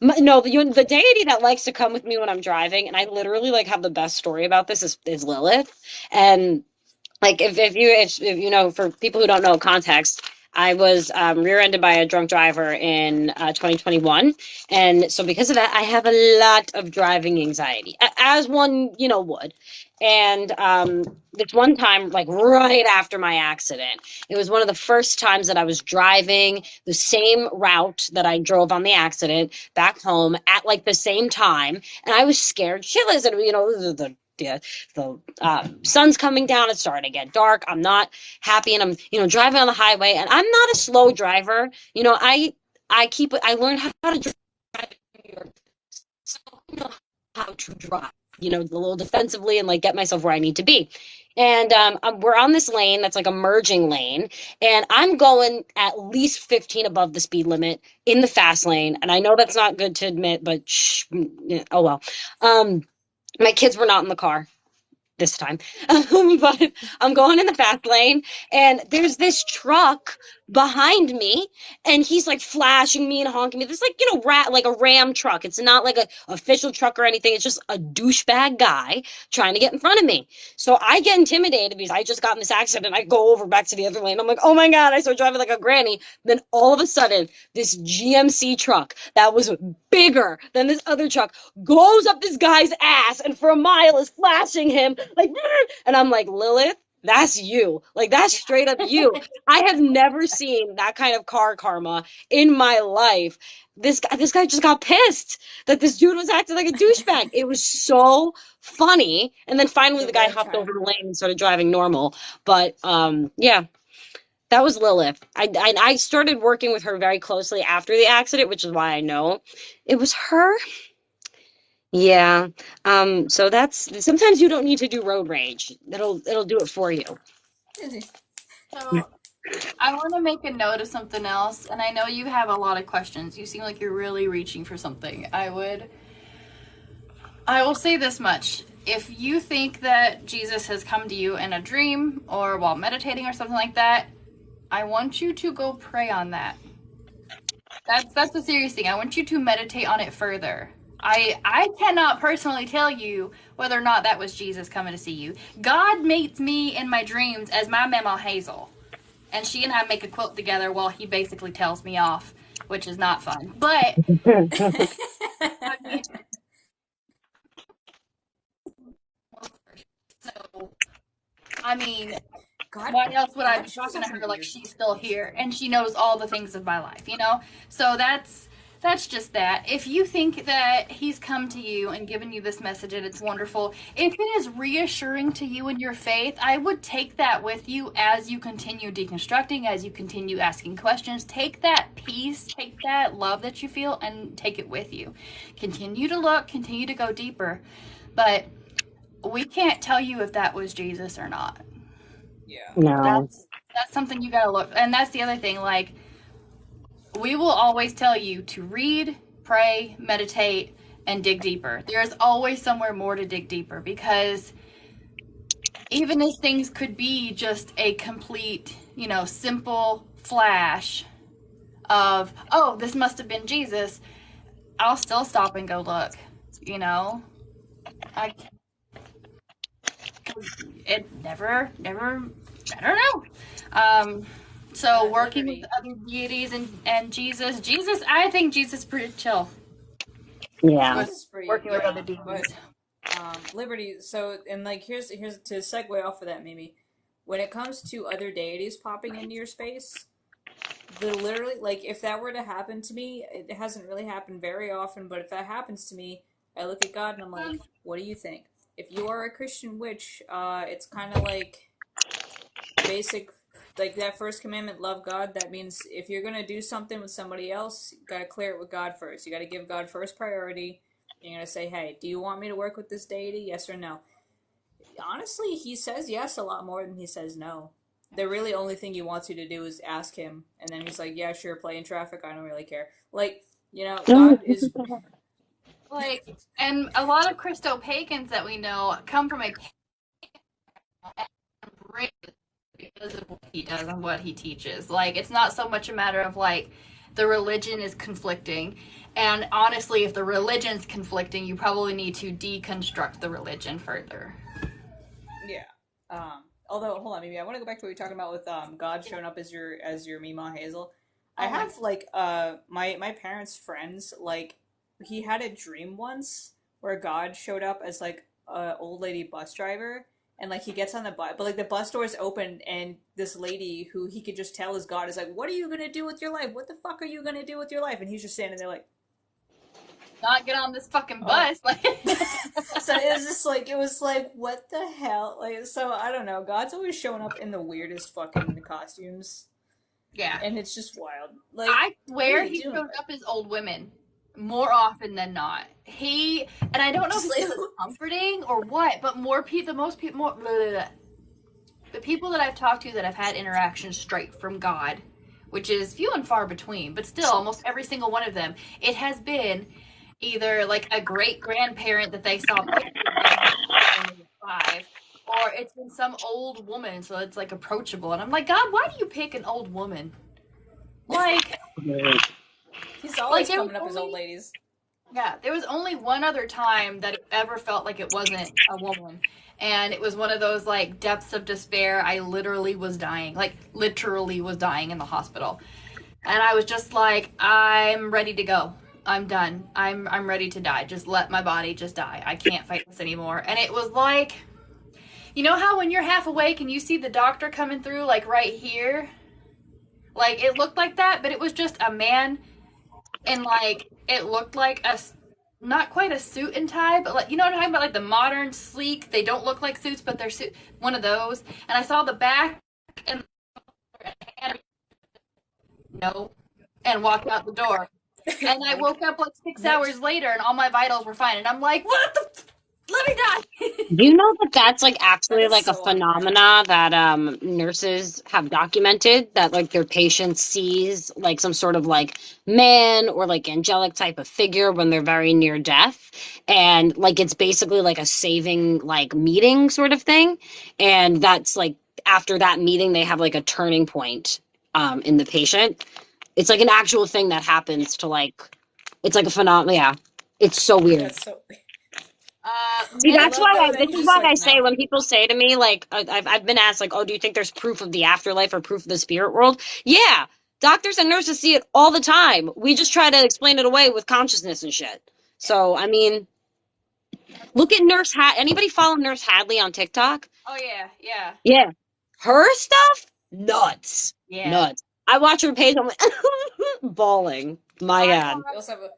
B: no, the deity that likes to come with me when I'm driving, and I literally like have the best story about this is Lilith, and like if you know, for people who don't know context, I was rear-ended by a drunk driver in 2021, and so because of that I have a lot of driving anxiety, as one would. And this one time, like right after my accident, it was one of the first times that I was driving the same route that I drove on the accident back home at like the same time, and I was scared shitless. And the sun's coming down, it's starting to get dark, I'm not happy, and I'm driving on the highway, and I'm not a slow driver. I learned how to drive in New York, so I know how to drive, a little defensively, and like get myself where I need to be. And we're on this lane that's like a merging lane, and I'm going at least 15 above the speed limit in the fast lane. And I know that's not good to admit, but oh well. My kids were not in the car this time. But I'm going in the fast lane, and there's this truck behind me, and he's like flashing me and honking me. This like like a Ram truck. It's not like a official truck or anything. It's just a douchebag guy trying to get in front of me. So I get intimidated because I just got in this accident. I go over back to the other lane. I'm like, oh my god! I start driving like a granny. Then all of a sudden, this GMC truck that was bigger than this other truck goes up this guy's ass, and for a mile is flashing him like, and I'm like, Lilith, that's you. Like, that's straight up you. I have never seen that kind of car karma in my life. This guy just got pissed that this dude was acting like a douchebag. It was so funny. And then finally
A: The
B: the guy
A: rare
B: hopped over
A: time.
B: the lane and started driving normal. But yeah, that was Lilith. I started working with her very closely after the accident, which is why I know it was her. Yeah. So that's sometimes you don't need to do road rage. It'll do it for you.
C: so I want to make a note of something else, and I know you have a lot of questions. You seem like you're really reaching for something. I will say this much. If you think that Jesus has come to you in a dream or while meditating or something like that, I want you to go pray on that. That's a serious thing. I want you to meditate on it further. I cannot personally tell you whether or not that was Jesus coming to see you. God meets me in my dreams as my Mama Hazel, and she and I make a quilt together while he basically tells me off, which is not fun. But I mean, I mean,
A: God,
C: why else would I
A: God
C: be
A: shows
C: talking to
A: up in
C: her like
A: weird
C: she's still
A: ways.
C: here and she knows all the things of my life, you know? So that's just that. If you think that he's come to you and given you this message and it's wonderful, if it is reassuring to you in your faith, I would take that with you as you continue deconstructing, as you continue asking questions. Take that peace, take that love that you feel, and take it with you. Continue to look, continue to go deeper. But we can't tell you if that was Jesus or not.
A: Yeah.
B: No.
C: That's something you gotta look. And that's the other thing. Like, we will always tell you to read, pray, meditate, and dig deeper. There's always somewhere more to dig deeper, because even as things could be just a complete, simple flash of, oh, this must have been Jesus, I'll still stop and go look. I it never, I don't know. So working with
A: Liberty.
C: other deities and Jesus, I think Jesus is pretty chill
B: Yeah.
C: with
A: Jesus is pretty,
C: working with other
A: yeah,
C: deities.
A: but Liberty. So, and like, here's to segue off of that, Mimi. When it comes to other deities popping into your space, the literally, like, if that were to happen to me, it hasn't really happened very often, but if that happens to me, I look at God and I'm like, what do you think? If you are a Christian witch, it's kind of like basic, like that first commandment, love God. That means if you're gonna do something with somebody else, you gotta clear it with God first. You gotta give God first priority. You're gonna say, hey, do you want me to work with this deity? Yes or no? Honestly, he says yes a lot more than he says no. The really only thing he wants you to do is ask him, and then he's like, yeah, sure, play in traffic, I don't really care. Like, God is.
C: Like, and a lot of Christo pagans that we know come from a great because of what he does and what he teaches. Like, it's not so much a matter of like the religion is conflicting. And honestly, if the religion's conflicting, you probably need to deconstruct the religion further.
A: Yeah. Although, hold on, maybe I want to go back to what you were talking about with God showing up as your Mima Hazel. I
C: Oh my.
A: have like my parents' friends, like, he had a dream once where God showed up as like a old lady bus driver, and like he gets on the bus, but like the bus doors open and this lady who he could just tell is God is like, what are you gonna do with your life? What the fuck are you gonna do with your life? And he's just standing there like,
C: Not get on this fucking
A: oh.
C: bus. Like,
A: So it was just like, it was like, what the hell? Like, so I don't know. God's always showing up in the weirdest fucking costumes,
C: yeah.
A: and it's just wild. Like,
C: I
A: what are
C: swear
A: you
C: he
A: doing?
C: showed up as old women more often than not. And I don't know if
A: Just
C: it's because it's comforting or what, but the most people, blah, blah, blah. The people that I've talked to that have had interactions straight from God, which is few and far between, but still almost every single one of them, it has been either like a great grandparent that they saw pictures of when they were 5, or it's been some old woman, so it's like approachable. And I'm like, God, why do you pick an old woman? Like,
A: he's always
C: there was
A: coming up as old
C: only
A: ladies.
C: yeah, there was only one other time that it ever felt like it wasn't a woman. And it was one of those like depths of despair. I literally was dying, like literally was dying in the hospital. And I was just like, I'm ready to go. I'm done. I'm ready to die. Just let my body just die. I can't fight this anymore. And it was like, you know how when you're half awake and you see the doctor coming through like right here? Like it looked like that, but it was just a man, and like it looked like a not quite a suit and tie, but like, you know what I'm talking about, like the modern sleek. They don't look like suits, but they're one of those. And I saw the back and no, and walked out the door. And I woke up like 6 hours later, and all my vitals were fine. And I'm like, what the? Let me die.
B: Do you know that that's like
A: That
B: actually
A: is
B: like a
A: so on brand.
B: phenomena that nurses have documented, that like their patient sees like some sort of like man or like angelic type of figure when they're very near death, and like it's basically like a saving like meeting sort of thing, and that's like after that meeting they have like a turning point in the patient. It's like an actual thing that happens to like, it's like a phenomenon. Yeah, it's so weird.
A: That's so.
B: See,
A: I
B: that's
C: Many
A: love
B: why
A: that.
B: this
A: That he's
B: is
A: just
B: why
A: like,
B: I say
A: no.
B: when people say to me, like, I've been asked, like, oh, do you think there's proof of the afterlife or proof of the spirit world? Yeah, doctors and nurses see it all the time. We just try to explain it away with consciousness and shit. So, I mean, Look at Anybody follow Nurse Hadley on TikTok?
C: Oh yeah, yeah,
B: Yeah. Her stuff? Nuts.
C: yeah.
B: Nuts. I watch her page, I'm like, bawling. My
C: I
B: God.
A: We also have a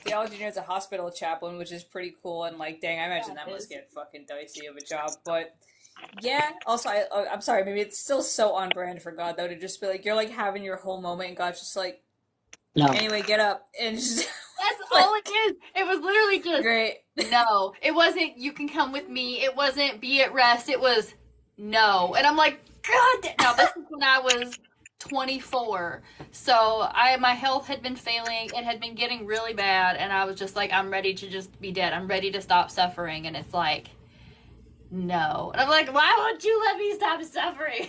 A: theology nerd's a hospital chaplain, which is pretty cool. And like, dang, I imagine
C: yeah,
A: that
C: it
A: must
C: is.
A: get fucking dicey of a job. But yeah, also I'm sorry, maybe it's still so on brand for God though to just be like you're like having your whole moment, and God's just like,
B: No.
A: anyway, get up and just
C: That's all it
A: like
C: is. It was literally just
A: great.
C: no. It wasn't you can come with me. It wasn't be at rest. It was no. And I'm like, God. Now this is when I was 24. So my health had been failing. It had been getting really bad, and I was just like, I'm ready to just be dead. I'm ready to stop suffering. And it's like, no. And I'm like, why won't you let me stop suffering?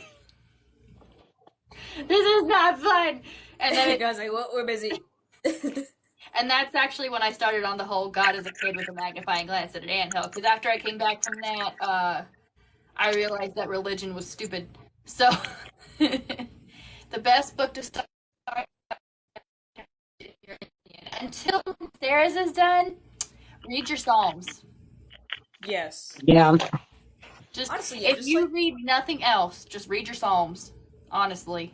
C: This is not fun. And then
A: God's like, well, we're busy.
C: and that's actually when I started on the whole God is a kid with a magnifying glass at an anthill. Because after I came back from that, I realized that religion was stupid. So, the best book to start until theirs is done, read your Psalms.
A: Yes.
B: Yeah.
C: Just
A: Honestly, yeah,
C: if
A: just
C: you
A: like
C: read nothing else, just read your Psalms. Honestly.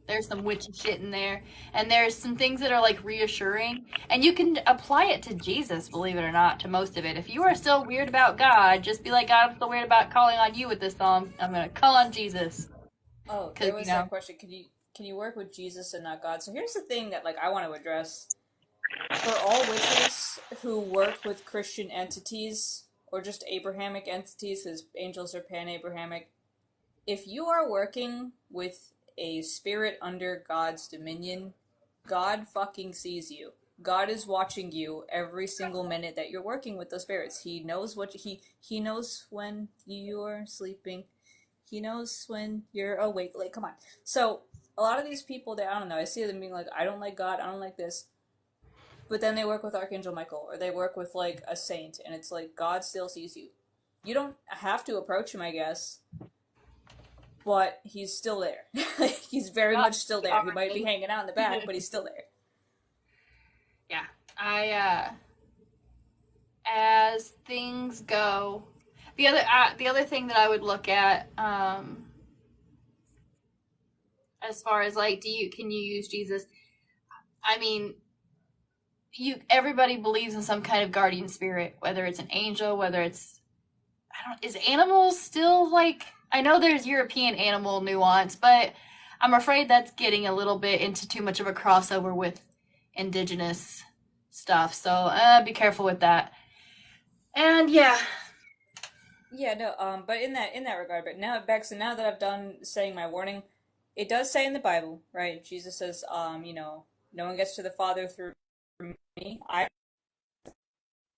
C: There's some witchy shit in there, and there's some things that are like reassuring, and you can apply it to Jesus, believe it or not, to most of it. If you are still weird about God, just be like, God, I'm still weird about calling on you with this song. I'm gonna call on Jesus,
A: oh,
C: because
A: there was
C: you know,
A: that question. Can you work with Jesus and not God? So here's the thing that like I want to address. For all witches who work with Christian entities or just Abrahamic entities, because angels are pan-Abrahamic, if you are working with a spirit under God's dominion, God fucking sees you. God is watching you every single minute that you're working with those spirits. He knows he knows when you're sleeping. He knows when you're awake. Like, come on. So a lot of these people that I don't know, I see them being like, I don't like God, I don't like this, but then they work with Archangel Michael or they work with like a saint, and it's like God still sees you. You don't have to approach him, I guess, but he's still there. He's very
C: God,
A: much still
C: we
A: there.
C: are
A: He might be hanging out in the back, but he's still there.
C: yeah. As things go, the other thing that I would look at, as far as like, can you use Jesus? I mean, everybody believes in some kind of guardian spirit, whether it's an angel, whether it's is animals still like, I know there's European animal nuance, but I'm afraid that's getting a little bit into too much of a crossover with indigenous stuff. So be careful with that. And yeah.
A: Yeah, no, but in that regard, but now Bex, and now that I've done saying my warning, it does say in the Bible, right? Jesus says, no one gets to the Father through me. I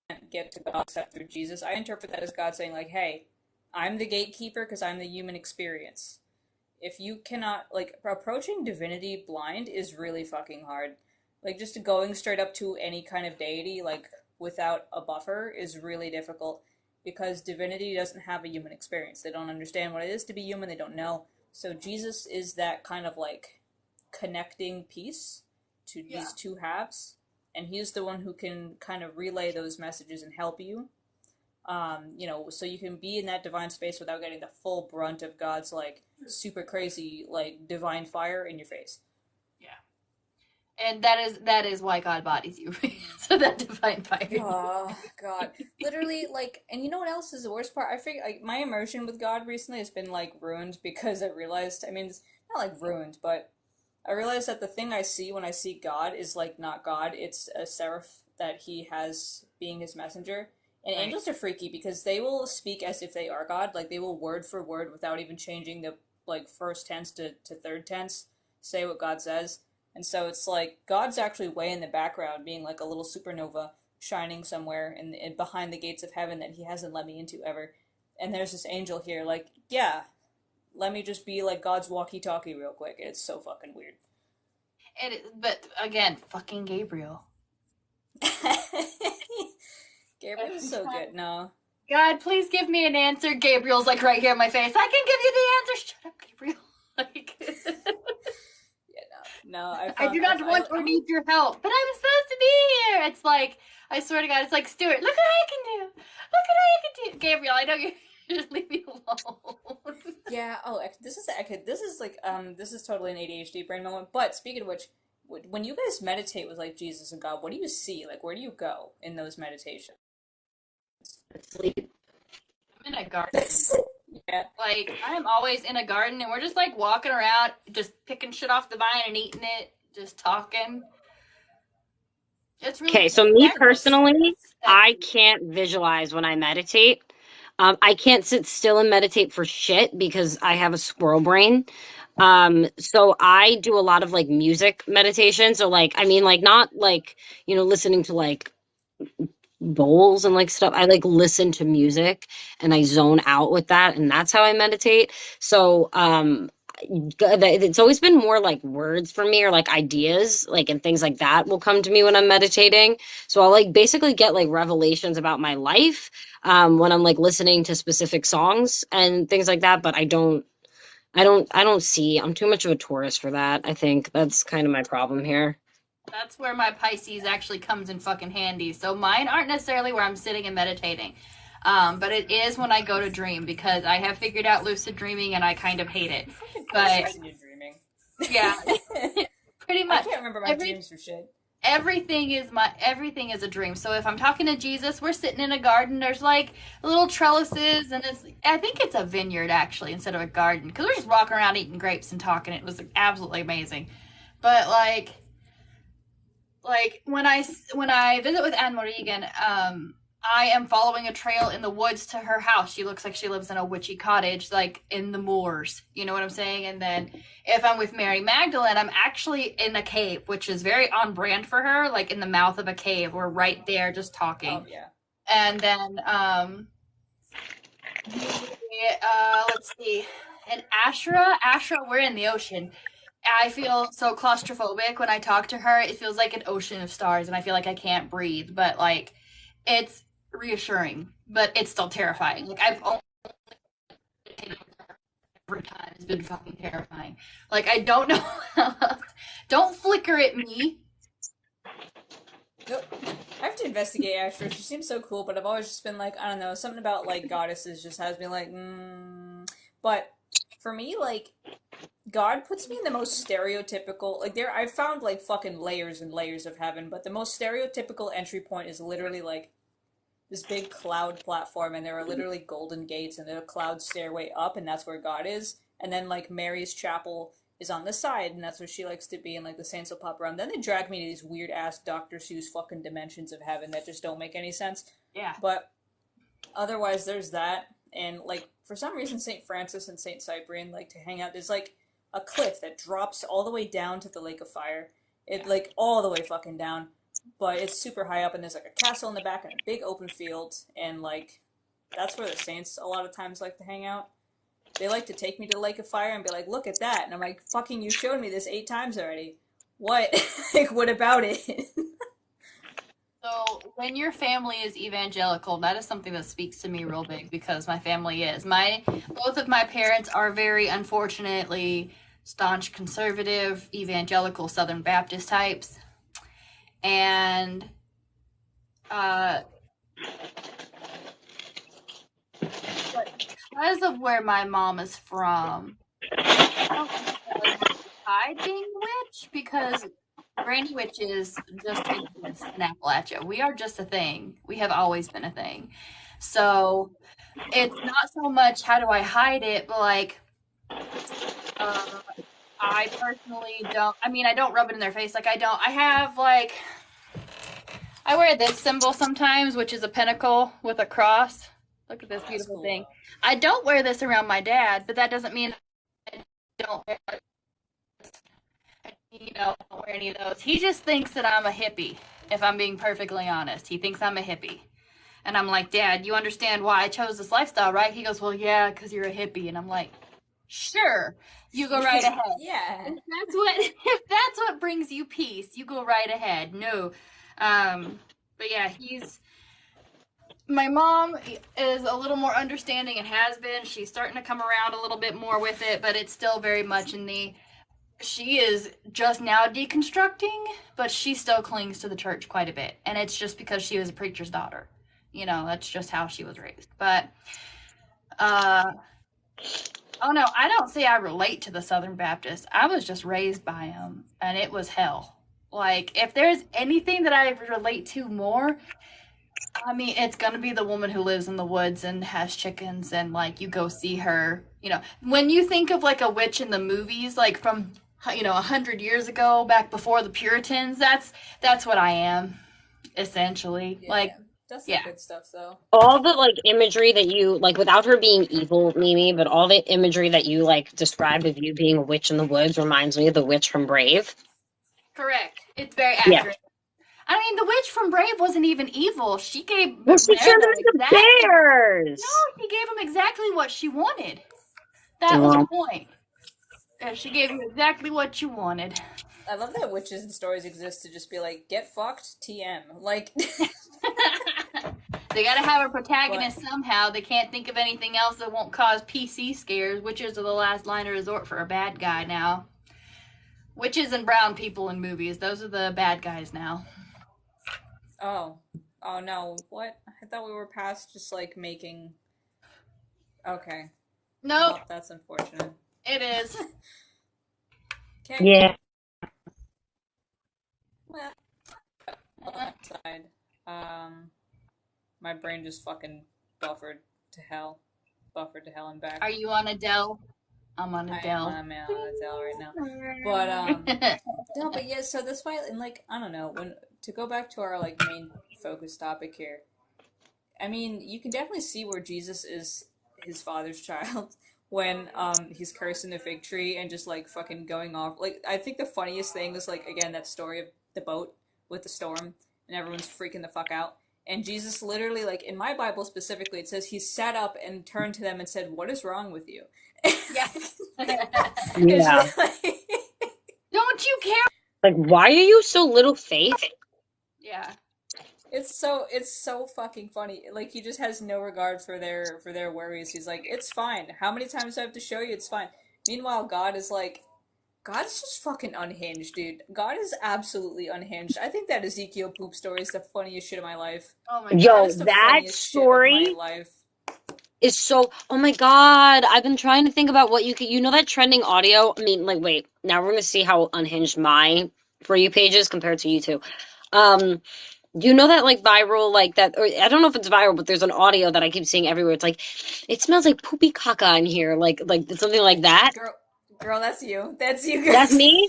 A: can't get to God except through Jesus. I interpret that as God saying, like, hey, I'm the gatekeeper because I'm the human experience. If you cannot, like, approaching divinity blind is really fucking hard. Like, just going straight up to any kind of deity, like, without a buffer is really difficult because divinity doesn't have a human experience. They don't understand what it is to be human, they don't know. So Jesus is that kind of like connecting piece to
C: Yeah.
A: these two halves, and he's the one who can kind of relay those messages and help you. So you can be in that divine space without getting the full brunt of God's like super crazy like divine fire in your face.
C: Yeah. And that is why God bodies you. So that divine fire.
A: Oh God, literally, like, and you know what else is the worst part? I figure like my immersion with God recently has been like ruined because I realized. I mean, it's not like ruined, but I realized that the thing I see when I see God is like not God. It's a seraph that he has being his messenger. And
C: Right.
A: angels are freaky because they will speak as if they are God. Like they will word for word without even changing the like first tense to third tense, say what God says. And so it's like God's actually way in the background, being like a little supernova shining somewhere in behind the gates of heaven that he hasn't let me into ever. And there's this angel here, like, yeah, let me just be like God's walkie-talkie real quick. It's so fucking weird.
C: But again, fucking Gabriel.
A: Gabriel's so good. No.
C: God, please give me an answer. Gabriel's like right here in my face. I can give you the answer. Shut up, Gabriel. Like,
A: Yeah, No, I
C: I
A: found
C: do not want or need your help, but I'm supposed to be here. It's like, I swear to God, it's like, Stuart, look what I can do. Look what I can do. Gabriel, I know you just leave me alone.
A: yeah. Oh, this is like this is totally an ADHD brain moment. But speaking of which, when you guys meditate with like Jesus and God, what do you see? Like, where do you go in those meditations?
B: Sleep.
C: I'm in a garden.
A: Yeah.
C: Like, I'm always in a garden, and we're just like walking around, just picking shit off the vine and eating it, just talking. It's really
B: Okay, so me
A: That's
B: personally,
C: that's
B: I can't visualize when I meditate. I can't sit still and meditate for shit because I have a squirrel brain. So I do a lot of like music meditation. So like, I mean, like not like, listening to like bowls and like stuff. I like listen to music and I zone out with that, and that's how I meditate. So it's always been more like words for me, or like ideas, like, and things like that will come to me when I'm meditating. So I'll like basically get like revelations about my life when I'm like listening to specific songs and things like that. But I don't see. I'm too much of a tourist for that. I think that's kind of my problem here.
C: That's where my Pisces actually comes in fucking handy. So mine aren't necessarily where I'm sitting and meditating. But it is when I go to dream, because I have figured out lucid dreaming and I kind of hate it.
A: fucking
C: But
A: Pisces and you're dreaming.
C: yeah, pretty
A: I
C: much.
A: can't remember my
C: Every
A: dreams for shit.
C: everything is a dream. So if I'm talking to Jesus, we're sitting in a garden. There's like little trellises, and I think it's a vineyard actually instead of a garden, because we're just walking around eating grapes and talking. It was absolutely amazing. But like when I visit with Anne Marie again, I am following a trail in the woods to her house. She looks like she lives in a witchy cottage, like in the moors. You know what I'm saying? And then if I'm with Mary Magdalene, I'm actually in a cave, which is very on brand for her, like in the mouth of a cave. We're right there just talking.
A: Oh yeah.
C: And then let's see. And Ashra, we're in the ocean. I feel so claustrophobic when I talk to her. It feels like an ocean of stars, and I feel like I can't breathe. But like, it's reassuring, but it's still terrifying. Like, I've only every time it's been fucking terrifying. Like, I don't know. Don't flicker at me.
A: Nope. I have to investigate Astra. She seems so cool, but I've always just been like, I don't know, something about like goddesses just has me like, But for me, like, God puts me in the most stereotypical. Like, I've found like fucking layers and layers of heaven, but the most stereotypical entry point is literally like this big cloud platform, and there are literally golden gates, and there's a cloud stairway up, and that's where God is. And then like Mary's chapel is on the side, and that's where she likes to be, and like the saints will pop around. Then they drag me to these weird ass Dr. Seuss fucking dimensions of heaven that just don't make any sense.
C: Yeah.
A: But otherwise, there's that, and like for some reason, Saint Francis and Saint Cyprian like to hang out. There's like a cliff that drops all the way down to the Lake of Fire. It like all the way fucking down, but it's super high up, and there's like a castle in the back and a big open field, and like that's where the saints a lot of times like to hang out. They like to take me to Lake of Fire and be like, "Look at that," and I'm like, "Fucking, you showed me this 8 times already. What? Like, what about it?"
C: So when your family is evangelical, that is something that speaks to me real big, because my family is. Both of my parents are very, unfortunately, staunch conservative, evangelical, Southern Baptist types. And but because of where my mom is from, I don't necessarily have to hide being a witch, because granny witches just exist in Appalachia. We are just a thing. We have always been a thing. So it's not so much how do I hide it, but like, I personally don't. I mean, I don't rub it in their face. Like, I have like, I wear this symbol sometimes, which is a pentacle with a cross. Look at this beautiful thing. I don't wear this around my dad, but that doesn't mean I don't wear it. Don't wear any of those. He just thinks that I'm a hippie, if I'm being perfectly honest. He thinks I'm a hippie. And I'm like, Dad, you understand why I chose this lifestyle, right? He goes, well, yeah, because you're a hippie. And I'm like, sure, you go right ahead.
A: Yeah.
C: If that's what brings you peace, you go right ahead. No. But yeah, my mom is a little more understanding and has been. She's starting to come around a little bit more with it, but it's still very much in the She is just now deconstructing, but she still clings to the church quite a bit. And it's just because she was a preacher's daughter. You know, that's just how she was raised. But, uh, oh no, I don't say I relate to the Southern Baptists. I was just raised by them, and it was hell. Like, if there's anything that I relate to more, I mean, it's gonna be the woman who lives in the woods and has chickens, and like you go see her. You know, when you think of like a witch in the movies, like from 100 years ago, back before the Puritans, that's what I am, essentially. Like,
A: Yeah, that's some
C: yeah,
A: good stuff though.
B: All the like imagery that you like, without her being evil, Mimi, but all the imagery that you like described of you being a witch in the woods reminds me of the witch from Brave.
C: correct. It's very
B: Yeah.
C: accurate. I mean, the witch from Brave wasn't even evil. She gave
B: Well, she turned
C: Merida
B: them into
C: exactly. No,
B: bears.
C: she gave him exactly what she wanted. That was the
B: Well,
C: point. She gave him exactly what you wanted.
A: I love that witches and stories exist to just be like, get fucked, TM. Like,
C: They gotta have a
A: but
C: protagonist somehow. They can't think of anything else that won't cause PC scares. Witches are the last line of resort for a bad guy now. Witches and brown people in movies. Those are the bad guys now.
A: oh, oh no, what? I thought we were past just like making. Okay,
C: Nope,
A: well, that's unfortunate.
C: it is.
A: Okay,
B: yeah.
A: well, on that side, um, my brain just fucking buffered to hell, buffered to hell and back.
C: Are you on Adele? I'm on
A: I am
C: Adele.
A: on Adele right now, but no, but yeah. So that's why, and like, I don't know, when to go back to our like main focus topic here. I mean, you can definitely see where Jesus is his father's child when he's cursing the fig tree and just like fucking going off. Like I think the funniest thing is like again that story of the boat with the storm and everyone's freaking the fuck out. And Jesus literally like in my Bible specifically it says he sat up and turned to them and said, "What is wrong with you?"
C: Yeah.
A: It's
B: Yeah.
A: really
C: Don't you care?
B: Like, why are you so little faith?
C: Yeah.
A: it's so fucking funny. Like he just has no regard for their worries. He's like, it's fine. How many times do I have to show you? It's fine. Meanwhile, God is like, God's just fucking unhinged, dude. God is absolutely unhinged. I think that Ezekiel poop story is the funniest shit of my life.
C: Oh my
A: That
C: god.
B: Yo,
A: is the
B: that
A: funniest shit of my
B: story
A: life.
B: is so, oh my God. I've been trying to think about what you could, you know, that trending audio. I mean, like, wait, now we're going to see how unhinged my For You page is compared to you two. Um, do you know that like viral, like that, or I don't know if it's viral, but there's an audio that I keep seeing everywhere. It's like, it smells like poopy caca in here. Like something like that.
A: Girl, girl, that's you. That's you, girl.
B: That's me.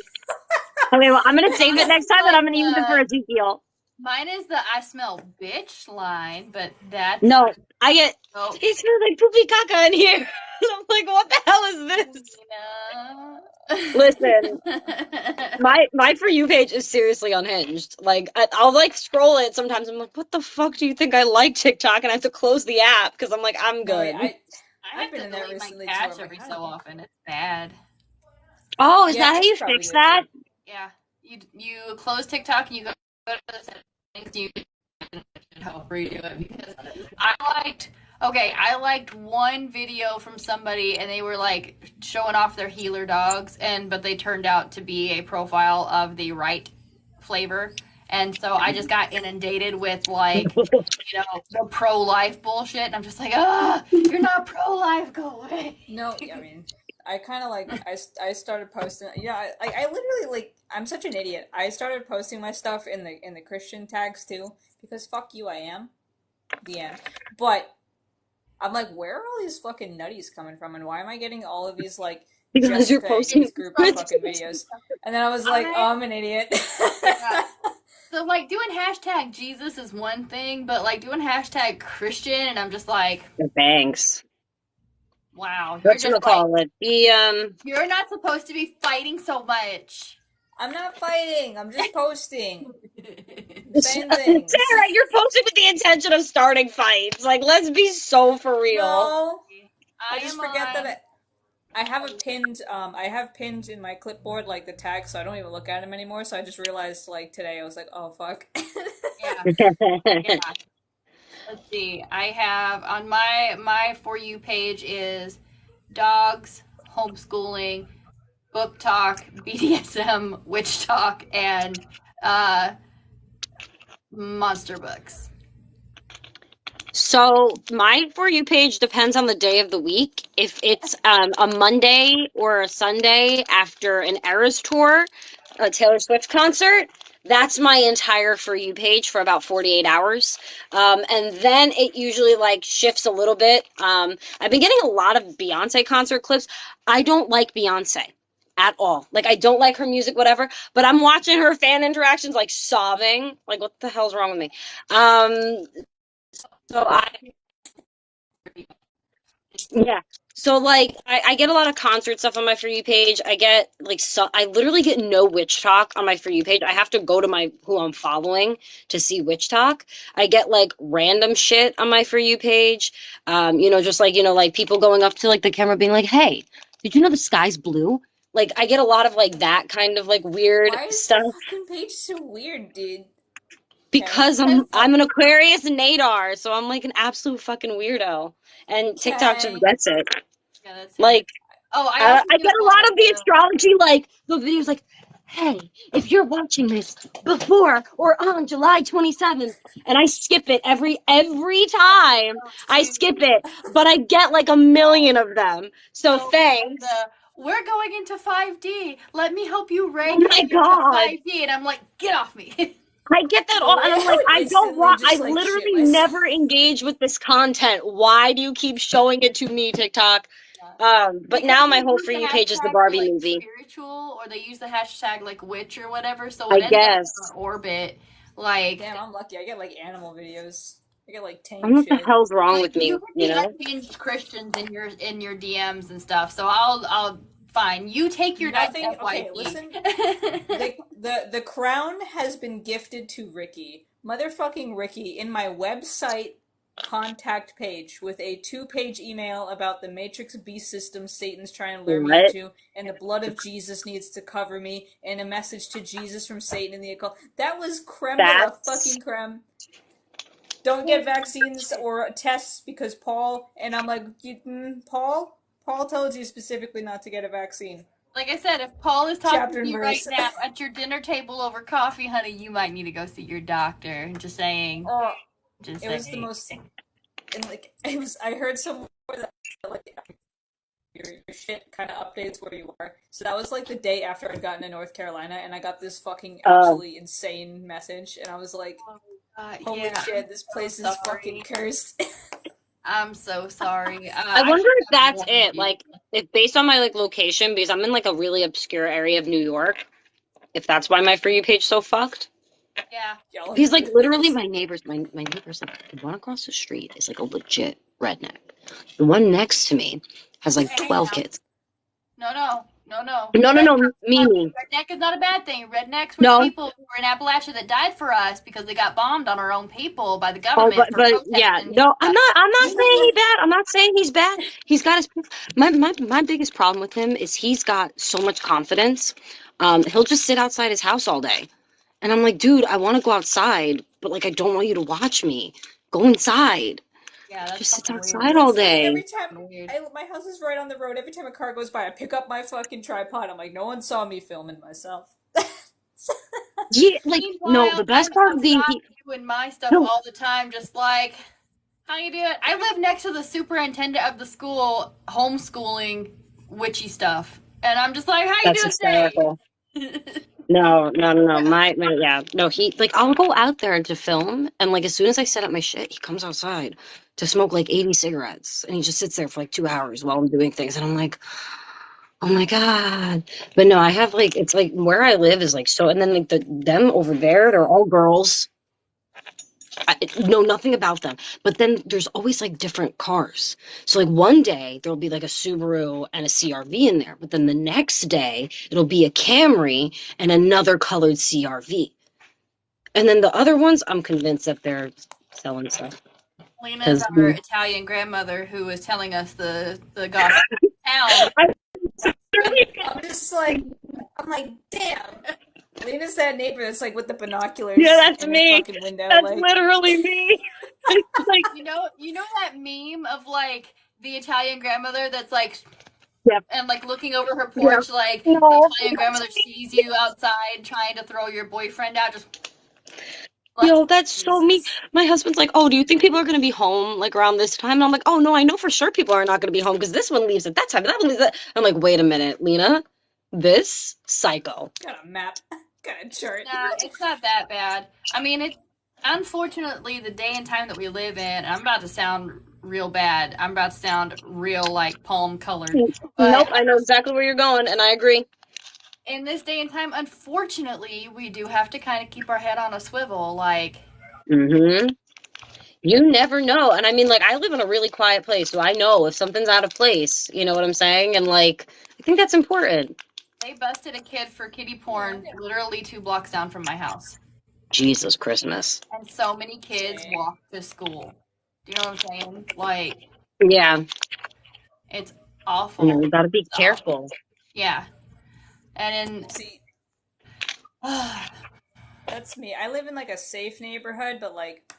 B: Okay, well, I'm going to save it
C: Mine
B: next
C: is
B: time and
C: like
B: I'm going to use it for Ezekiel.
C: mine is the I smell bitch line, but that's
B: No, I get,
C: oh
B: it smells like poopy caca in here. I'm like, what the hell is this? Listen,
C: Lena.
B: my For You page is seriously unhinged. Like, I'll like scroll it sometimes. I'm like, what the fuck do you think I like TikTok? And I have to close the app because I'm like, I'm
A: No, yeah,
B: good.
C: I
A: I've
C: have
A: been
C: to
A: in there
C: delete my
A: recently too.
C: cache
A: I'm like,
C: every
A: how
C: so
A: the fuck?
C: often. It's bad.
B: Oh, is
A: Yeah,
B: that how
A: I
B: you
A: should probably
B: fix
A: do it
B: that?
A: too.
C: Yeah. You close TikTok and you go to the settings, you can help redo it because I liked one video from somebody and they were like showing off their healer dogs but they turned out to be a profile of the right flavor. And so I just got inundated with like, the pro life bullshit. And I'm just like, you're not pro life, go away.
A: No, yeah, I mean, I kind of like I started posting. Yeah, I literally like I'm such an idiot. I started posting my stuff in the Christian tags too because fuck you, I am the end. But I'm like, where are all these fucking nutties coming from, and why am I getting all of these like
B: Because you're
A: Jessica
B: posting
A: Age group
B: good.
A: fucking videos? And then I was like,
C: I
A: oh, I'm an idiot.
C: yeah. So like doing hashtag Jesus is one thing, but like doing hashtag Christian, and I'm just like,
B: Thanks.
C: wow, you're
B: What you
C: just like
B: call it? The
C: you're not supposed to be fighting so much.
A: I'm not fighting. I'm just posting. I'm saying things.
B: Sarah, you're posting with the intention of starting fights. Like, let's be so for real.
A: No, I
C: I
A: just
C: am
A: forget that
C: on.
A: I have a pinned I have pinned in my clipboard like the tags so I don't even look at them anymore so I just realized like today I was like oh fuck.
C: Yeah, yeah. Let's see. I have on my For You page is dogs, homeschooling, book talk, BDSM, witch talk, and monster books.
B: So my For You page depends on the day of the week. If it's a Monday or a Sunday after an Eras tour, a Taylor Swift concert, that's my entire For You page for about 48 hours. And then it usually like shifts a little bit. I've been getting a lot of Beyonce concert clips. I don't like Beyonce at all. Like I don't like her music, whatever, but I'm watching her fan interactions like sobbing. Like what the hell's wrong with me? So I Yeah. So like I get a lot of concert stuff on my For You page. I get like I literally get no witch talk on my For You page. I have to go to my who I'm following to see witch talk. I get like random shit on my For You page. Just like, like people going up to like the camera being like, "Hey, did you know the sky's blue?" Like I get a lot of like that kind of like weird
A: Why is the
B: stuff
A: fucking page so weird, dude? Okay.
B: because I'm an Aquarius nadar, so I'm like an absolute fucking weirdo. And TikTok just
A: Okay.
B: gets it.
C: Yeah, that's fair.
B: Like
C: Oh, I also
B: I
C: get
B: get
C: a
B: a
C: lot
B: lot
C: of
B: of the astrology, like the videos, like, hey, if you're watching this before or on July 27th, and I skip it every time. I skip it, but I get like a million of them. So thanks.
C: we're going into 5D. Let me help you
B: Oh
C: rank
B: my
C: hang into
B: God.
C: 5D. And I'm like, get off me.
B: I get that all, and
A: I
B: I'm like,
A: would
B: I don't
A: instantly
B: want, I
A: just like shit
B: literally
A: myself.
B: never engage with this content. Why do you keep showing it to me, TikTok? But
C: Because
B: now
C: they
B: my whole
C: use
B: For
C: the
B: You page is the
C: hashtag for
B: Barbie
C: like
B: movie.
C: spiritual, or they use the hashtag like witch or whatever, so
B: I
C: it ends up in
B: guess.
C: our orbit. Like,
A: Damn, I'm lucky. I get like animal videos. I get like
B: I don't
A: tame
B: know what the
A: shit.
B: hell's wrong
C: like
B: with
C: you
B: me,
C: get
B: you
C: the
B: know?
C: unhinged Christians in your DMs and stuff. So I'll fine. You take your nice
A: Nothing. Okay,
C: FYP.
A: listen. The crown has been gifted to Ricky. Motherfucking Ricky in my website contact page with a 2-page email about the Matrix beast system Satan's trying to lure me
B: What?
A: into, and the blood of Jesus needs to cover me, and a message to Jesus from Satan in the occult. That was creme de la
B: That's
A: fucking creme. Don't get vaccines or tests because Paul, and I'm like, Paul told you specifically not to get a vaccine.
C: Like I said, if Paul is talking
A: Chapter
C: to
A: and
C: you right
A: verse.
C: now at your dinner table over coffee, honey, you might need to go see your doctor. Just saying.
A: Oh,
C: Just
A: it was the
C: saying.
A: most, and like it was. I heard somewhere that like your shit kind of updates where you are. So that was like the day after I'd gotten to North Carolina, and I got this fucking
B: uh
A: absolutely insane message, and I was like, holy
C: Yeah,
A: shit, this
C: I'm
A: place
C: so
A: is fucking
C: sorry.
A: cursed.
C: I'm so sorry.
B: I
C: I
B: wonder
C: should
B: if
C: have
B: that's
C: warned
B: it.
C: you.
B: Like if based on my like location, because I'm in like a really obscure area of New York, if that's why my For You page so fucked.
C: Yeah.
A: Y'all
B: Because like literally
A: is.
B: my neighbors like the one across the street is like a legit redneck. The one next to me has like
C: Hey,
B: 12
C: now.
B: kids.
C: No.
B: No, Mimi.
C: Redneck is not a bad thing. Rednecks were the
B: No.
C: people who were in Appalachia that died for us because they got bombed on our own people by the
B: Oh,
C: government
B: but
C: for
B: but yeah,
C: protesting and
B: no, I'm
C: stuff.
B: not. I'm not saying he's bad. I'm not saying he's bad. He's got his. My biggest problem with him is he's got so much confidence. He'll just sit outside his house all day, and I'm like, dude, I want to go outside, but like, I don't want you to watch me. Go inside.
C: Yeah, that's
B: Just sits
C: fucking weird.
B: outside
A: Well,
B: all
A: it's funny.
B: day.
A: Every time
C: Weird.
A: my house is right on the road. Every time a car goes by, I pick up my fucking tripod. I'm like, no one saw me filming myself.
B: Yeah, like no,
C: Meanwhile,
B: the
C: I'm
B: best part of the
C: outside doing my stuff
B: no,
C: all the time, just like, how you doing? I live next to the superintendent of the school, homeschooling witchy stuff, and I'm just like, how you
B: that's
C: doing today?
B: hysterical. No. Yeah, no. He like I'll go out there to film, and like as soon as I set up my shit, he comes outside to smoke like 80 cigarettes, and he just sits there for like 2 hours while I'm doing things, and I'm like, oh my God. But no, I have like it's like where I live is like so, and then like them over there, they're all girls. I know nothing about them. But then there's always like different cars. So like one day there'll be like a Subaru and a CRV in there, but then the next day it'll be a Camry and another colored CRV. And then the other ones, I'm convinced that they're selling stuff.
C: Lena is
B: Because
C: our Italian grandmother who was telling us the gospel of the town.
A: I'm just like, I'm like, damn. Lena's that neighbor that's like with the
B: yeah,
A: binoculars
B: that's
A: in her
B: me.
A: fucking window,
B: That's
A: like,
B: literally me. Like
C: You know that meme of like the Italian grandmother that's like
B: Yep.
C: and like looking over her
B: Yep.
C: porch, like the
B: No.
C: Italian grandmother sees you outside trying to throw your boyfriend out, just like,
B: Yo, that's so me.
A: Jesus.
B: My husband's like, "Oh, do you think people are going to be home like around this time?" And I'm like, "Oh no, I know for sure people are not going to be home because this one leaves at that time. That one leaves at." I'm like, "Wait a minute, Lena, this psycho."
A: Got a map. Got a chart.
C: nah, it's not that bad. I mean, it's unfortunately the day and time that we live in. I'm about to sound real bad. I'm about to sound real like palm colored,
B: Nope,
C: but
B: I know exactly where you're going, and I agree.
C: in this day and time, unfortunately, we do have to kind of keep our head on a swivel. Like,
B: Hmm. You never know, and I mean, like, I live in a really quiet place, so I know if something's out of place. You know what I'm saying? And like, I think that's important.
C: they busted a kid for kitty porn literally 2 blocks down from my house.
B: Jesus Christmas.
C: And so many kids
A: Dang.
C: walk to school. Do you know what I'm saying? Like,
B: Yeah,
C: it's
B: you know,
C: awful.
B: you gotta be
C: It's awful.
B: careful.
C: Yeah. And
A: See,
C: in
A: that's me. I live in like a safe neighborhood, but like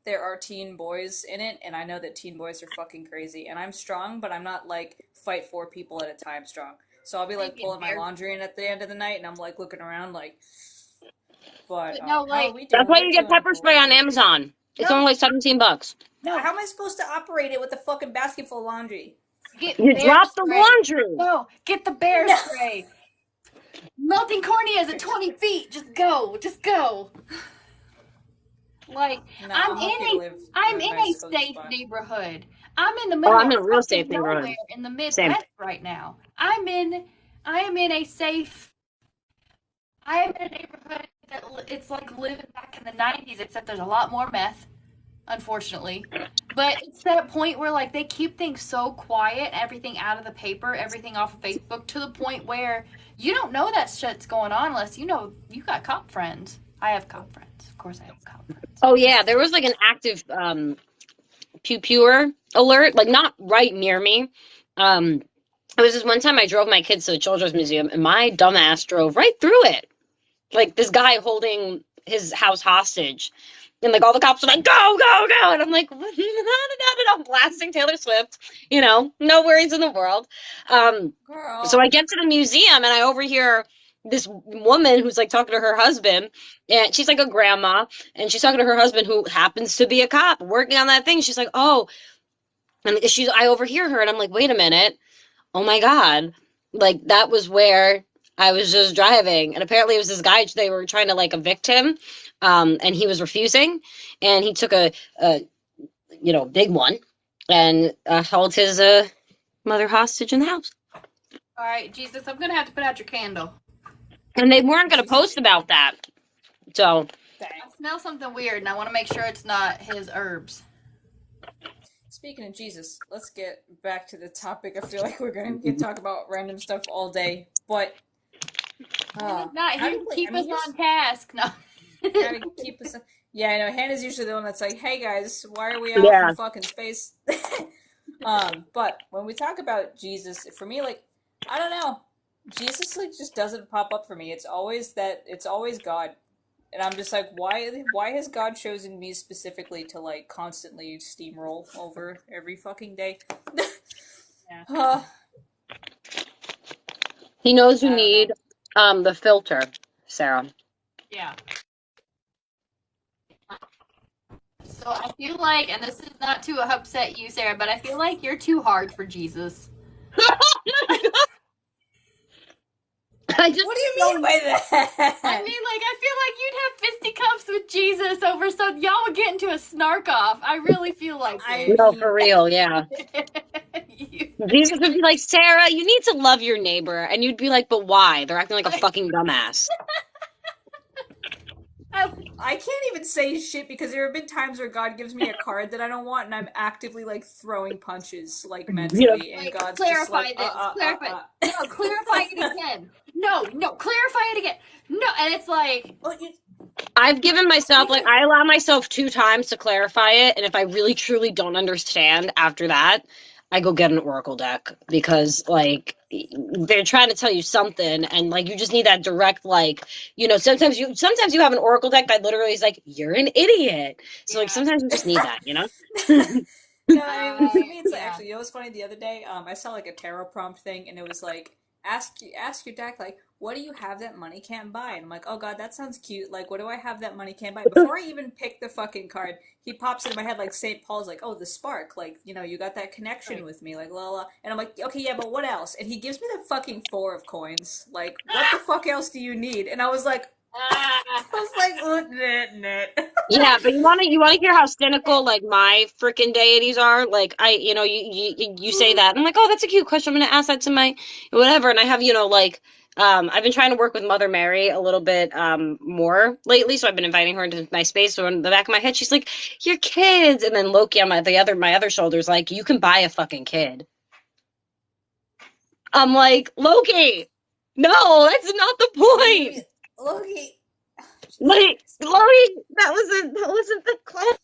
A: there are teen boys in it, and I know that teen boys are fucking crazy. And I'm strong, but I'm not like fight 4 people at a time strong. So I'll be
C: they
A: like
C: get
A: pulling my
C: very,
A: laundry in at the end of the night, and I'm like looking around like, but
C: but no,
A: how are
C: like,
A: we
B: That's
A: doing?
B: why
A: We're
B: you get
A: doing
B: pepper spray on
A: great.
B: Amazon. It's
C: no,
B: only like $17.
C: no,
A: How am I supposed to operate it with a fucking basket full of laundry?
C: get
B: You
C: bear
B: drop the
C: spray.
B: laundry.
C: No, get the bear
A: No.
C: spray. Melting corneas at 20 feet. Just go. Just go. Like,
A: No, I'm lucky to live
C: I'm
A: in a
C: in
A: nice
C: a
A: cozy
C: safe
A: spot.
C: neighborhood. I'm in the
B: Oh,
C: middle
B: I'm
C: of
B: in a real safe
C: fucking
B: neighborhood.
C: nowhere in the
B: Same.
C: Midwest right now. I am in a safe. I am in a neighborhood that it's like living back in the 90s, except there's a lot more meth, unfortunately. But it's that point where like they keep things so quiet, everything out of the paper, everything off of Facebook, to the point where you don't know that shit's going on unless you know you got cop friends. I have cop friends. Of course I have cop friends.
B: Oh yeah, there was like an active pew pewer alert, like not right near me. Um, it was this one time I drove my kids to the Children's Museum, and my dumbass drove right through it. Like this guy holding his house hostage. And like all the cops are like, go, go, go. And I'm like, what? I'm blasting Taylor Swift, no worries in the world. So
A: Girl.
B: I get to the museum and I overhear this woman who's like talking to her husband, and she's like a grandma, and she's talking to her husband who happens to be a cop working on that thing. She's like, oh, and I overhear her and I'm like, wait a minute. Oh my God. Like that was where I was just driving. And apparently it was this guy, they were trying to like evict him. And he was refusing. And he took a big one and held his mother hostage in the house.
C: All right, Jesus, I'm gonna have to put out your candle.
B: And they weren't going to
A: Jesus.
B: post about that. So,
A: Dang.
C: I smell something weird, and I want to make sure it's not his herbs.
A: Speaking of Jesus, let's get back to the topic. I feel like we're going to talk about random stuff all day, but
C: He's not
A: how
C: here
A: do
C: to
A: we?
C: keep
A: I mean,
C: us
A: here's
C: on task. No.
A: how to keep us. Yeah, I know. Hannah's usually the one that's like, "Hey guys, why are we off
B: yeah.
A: in fucking space?" But when we talk about Jesus, for me, like, I don't know, Jesus like just doesn't pop up for me. It's always that. It's always God. And I'm just like, why has God chosen me specifically to like constantly steamroll over every fucking day?
C: Yeah.
A: uh,
B: He knows you
A: I don't know.
B: need the filter, Sarah.
C: Yeah. So I feel like, and this is not to upset you, Sarah, but I feel like you're too hard for Jesus.
B: I just
A: What do you mean by that?
C: I mean, like, I feel like you'd have fisticuffs with Jesus over some. Y'all would get into a snark off. I really feel like
A: I
C: it.
B: No,
A: mean,
B: for real, yeah.
C: You-
B: Jesus would be like, Sarah, you need to love your neighbor. And you'd be like, but why? They're acting like a fucking dumbass.
A: I can't even say shit because there have been times where God gives me a card that I don't want, and I'm actively like throwing punches like
B: Yeah.
A: mentally, and
C: like,
A: God's just
C: clarify
A: like,
C: this. Clarify. No, clarify it again. No, clarify it again. No, and it's like,
A: Well, you,
B: I've given myself, like,
A: speaking of,
B: I allow myself 2 times to clarify it. And if I really, truly don't understand after that, I go get an Oracle deck because, like, they're trying to tell you something. And, like, you just need that direct, like, sometimes you have an Oracle deck that literally is like, you're an idiot. So, like,
C: yeah.
B: sometimes you just need that,
A: No, I mean, well, for me, it's
C: Yeah.
A: actually, you know what's funny? The other day, I saw like a tarot prompt thing, and it was like, ask your deck, like, what do you have that money can't buy? And I'm like, oh god, that sounds cute. Like, what do I have that money can't buy? Before I even pick the fucking card, he pops into my head like St. Paul's, like, oh, the spark, like, you know, you got that connection
C: Right.
A: with me, like, la la. And I'm like, okay, yeah, but what else? And he gives me the fucking 4 of coins. Like, what the fuck else do you need? And I was like,
C: Ah,
A: net.
B: Yeah, but you wanna hear how cynical like my freaking deities are? Like you say that. I'm like, oh, that's a cute question. I'm gonna ask that to my whatever. And I have, like I've been trying to work with Mother Mary a little bit more lately, so I've been inviting her into my space. So in the back of my head, she's like, your kids, and then Loki on my other shoulder's like, you can buy a fucking kid. I'm like, Loki, no, that's not the
A: Maybe
B: point.
A: Loki. Jesus
B: Like,
A: Christ. But
B: Loki, that wasn't the question.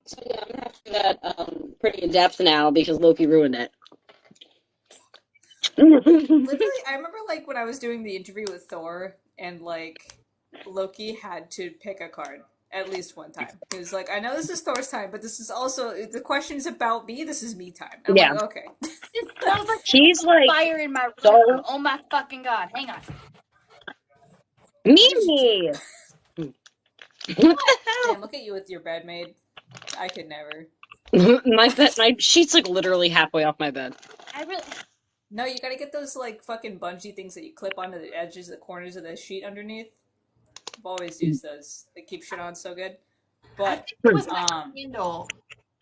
B: So yeah, I'm gonna have to do that pretty in depth now because Loki ruined it.
A: literally, I remember like when I was doing the interview with Thor, and like Loki had to pick a card at least one time. He was like, "I know this is Thor's time, but this is also the question's about me. This is me time." And I'm
B: Yeah,
A: like, "Okay."
C: it smells like
B: he's like
C: fire in my room.
B: so
C: Oh my fucking god. Hang on.
A: What did you do?
B: Mimi. What the
A: Damn, look at you with your bed made. I could never.
B: hell? My sheet's like literally halfway off my bed.
C: I really.
A: No, you gotta get those like fucking bungee things that you clip onto the edges, the corners of the sheet underneath. I've always used those. They keep shit on so good.
C: I
A: But
C: think it was my
A: um,
C: candle.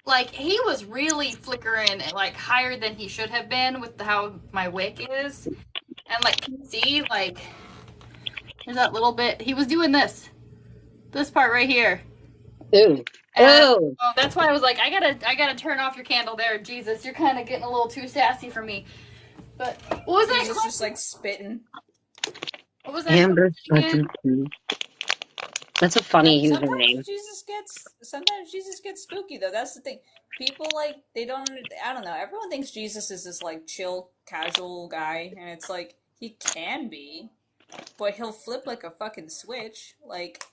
C: Like he was really flickering like higher than he should have been with how my wick is, and like can you see like there's that little bit. He was doing this part right here,
B: Ooh,
C: and
B: ooh.
C: oh, that's why I was like, I gotta turn off your candle there, Jesus. You're kind of getting a little too sassy for me. But what was that
A: Jesus just
C: question?
A: like spitting.
C: What was that
B: Amber
C: question again?
B: That's a funny
A: Sometimes
B: username.
A: Jesus gets spooky though. That's the thing. People like they don't. I don't know. Everyone thinks Jesus is this like chill, casual guy, and it's like he can be, but he'll flip like a fucking switch. Like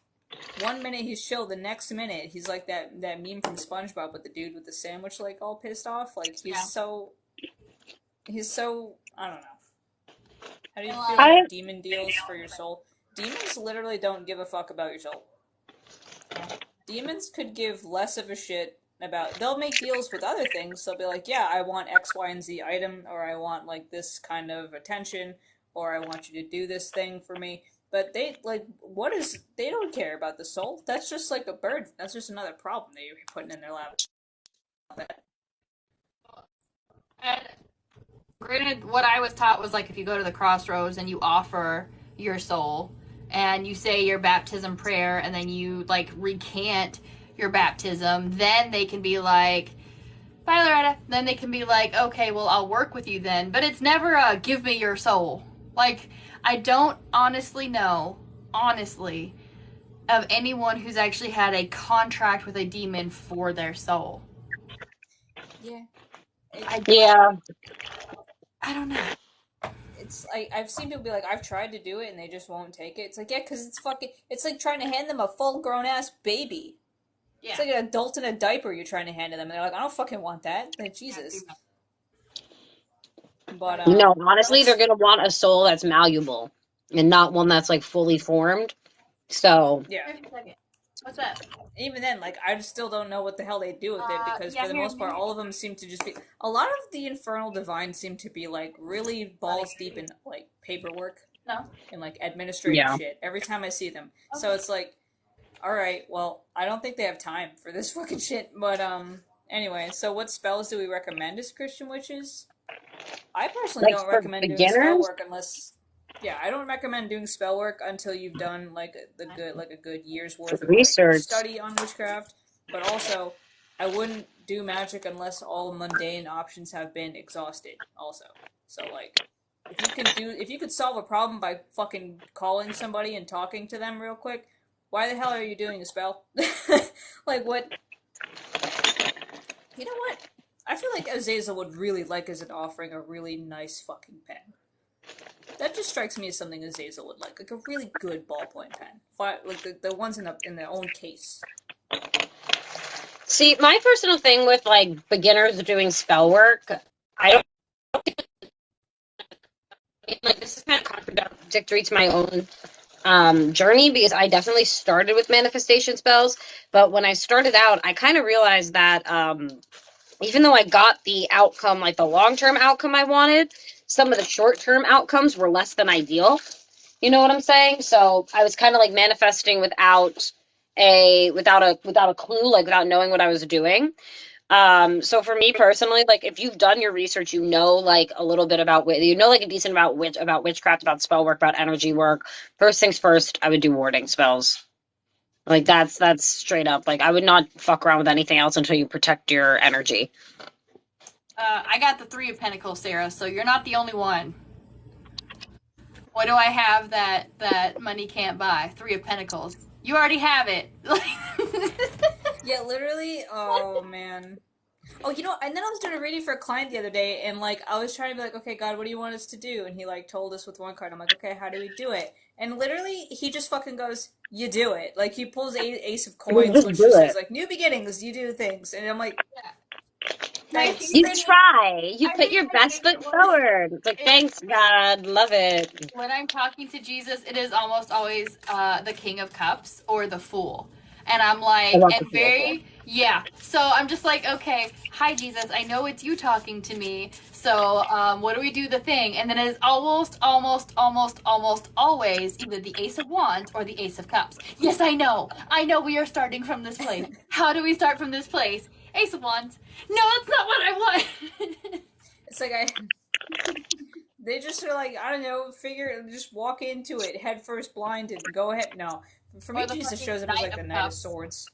A: one minute he's chill, the next minute he's like that meme from SpongeBob with the dude with the sandwich like all pissed off. Like
C: Yeah.
A: he's so I don't know. How do you
C: And
A: feel
C: like,
B: I
A: about demon deals for your soul? Demons literally don't give a fuck about your soul. Demons could give less of a shit about. They'll make deals with other things. They'll be like, yeah, I want X, Y, and Z item, or I want like this kind of attention, or I want you to do this thing for me. But they like what is they don't care about the soul. That's just like a bird. That's just another problem that you're putting in their lap.
C: and granted, what I was taught was like if you go to the crossroads and you offer your soul and you say your baptism prayer and then you like recant your baptism, then they can be like, bye, Loretta. Then they can be like, okay, well, I'll work with you then. But it's never a give me your soul. Like, I don't honestly know, honestly, of anyone who's actually had a contract with a demon for their soul.
A: Yeah,
C: I,
B: yeah.
C: I don't know.
A: it's like I've seen people be like, I've tried to do it and they just won't take it. It's like yeah, because it's fucking. It's like trying to hand them a full grown ass baby. It's
C: Yeah.
A: like an adult in a diaper you're trying to hand to them, and they're like, I don't fucking want that. Like
C: Can't do
A: Jesus.
C: that.
A: But
B: No, honestly, they're
A: let's
B: gonna want a soul that's malleable and not one that's like fully formed. So
A: yeah.
C: Wait a second. What's that?
A: Even then, like I still don't know what the hell they do with it because
C: Yeah,
A: for the
C: here,
A: most part, all of them seem to just be. A lot of the infernal divines seem to be like really balls deep in like paperwork
C: No.
A: and like administrative
B: yeah.
A: shit every time I see them. So
C: Okay.
A: it's like, all right, well, I don't think they have time for this fucking shit. But anyway, so what spells do we recommend as Christian witches? I personally
B: Like
A: don't
B: for
A: recommend doing spell
B: beginners,
A: work unless yeah, I don't recommend doing spell work until you've done like a good year's worth of like
B: research.
A: study on witchcraft. But also, I wouldn't do magic unless all mundane options have been exhausted. Also, so like if you could solve a problem by fucking calling somebody and talking to them real quick, why the hell are you doing a spell? Like what? You know what? I feel like Azazel would really like as an offering a really nice fucking pen. That just strikes me as something Azazel would like a really good ballpoint pen, like the ones in the own case.
B: See, my personal thing with like beginners doing spell work, I don't like this is kind of contradictory to my own journey because I definitely started with manifestation spells, but when I started out, I kind of realized that even though I got the outcome, like the long term outcome I wanted, some of the short term outcomes were less than ideal. You know what I'm saying? So I was kind of like manifesting without a clue, like without knowing what I was doing. So for me personally, like if you've done your research, you know like a little bit about you know like a decent about witchcraft, about spell work, about energy work. First things first, I would do warding spells. Like that's straight up. Like I would not fuck around with anything else until you protect your energy.
C: I got the Three of Pentacles, Sarah, so you're not the only one. What do I have that money can't buy? Three of Pentacles. You already have it.
A: Yeah, literally. Oh man. Oh, and then I was doing a reading for a client the other day, and like I was trying to be like, okay, God, what do you want us to do? And he like told us with one card. I'm like, okay, how do we do it? And literally, he just fucking goes, you do it. Like he pulls Ace of
B: You
A: Coins,
B: just
A: which
B: do
A: just says
B: it.
A: like new beginnings, you do things, and I'm like,
C: My
A: thanks.
B: You
C: favorite,
B: try. You
C: I
B: put
C: think
B: your
C: my
B: best
C: favorite
B: foot
C: one
B: forward. It's like,
C: is
B: thanks, God. Love it.
C: when I'm talking to Jesus, it is almost always the King of Cups or the Fool. And I'm
B: I
C: like,
B: love
C: and
B: the feel.
C: very, yeah. So I'm just like, okay, hi, Jesus. I know it's you talking to me. So what do we do the thing? And then it's almost always either the Ace of Wands or the Ace of Cups. Yes, I know. I know we are starting from this place. How do we start from this place? Ace of Wands. No, that's not what I want.
A: It's like they just are like, I don't know, just walk into it head first, blinded, and go ahead. No, for
C: Or
A: me,
C: the
A: Jesus
C: fucking
A: shows up as
C: Knight
A: like
C: of
A: the Knight of
C: Cups.
A: Swords.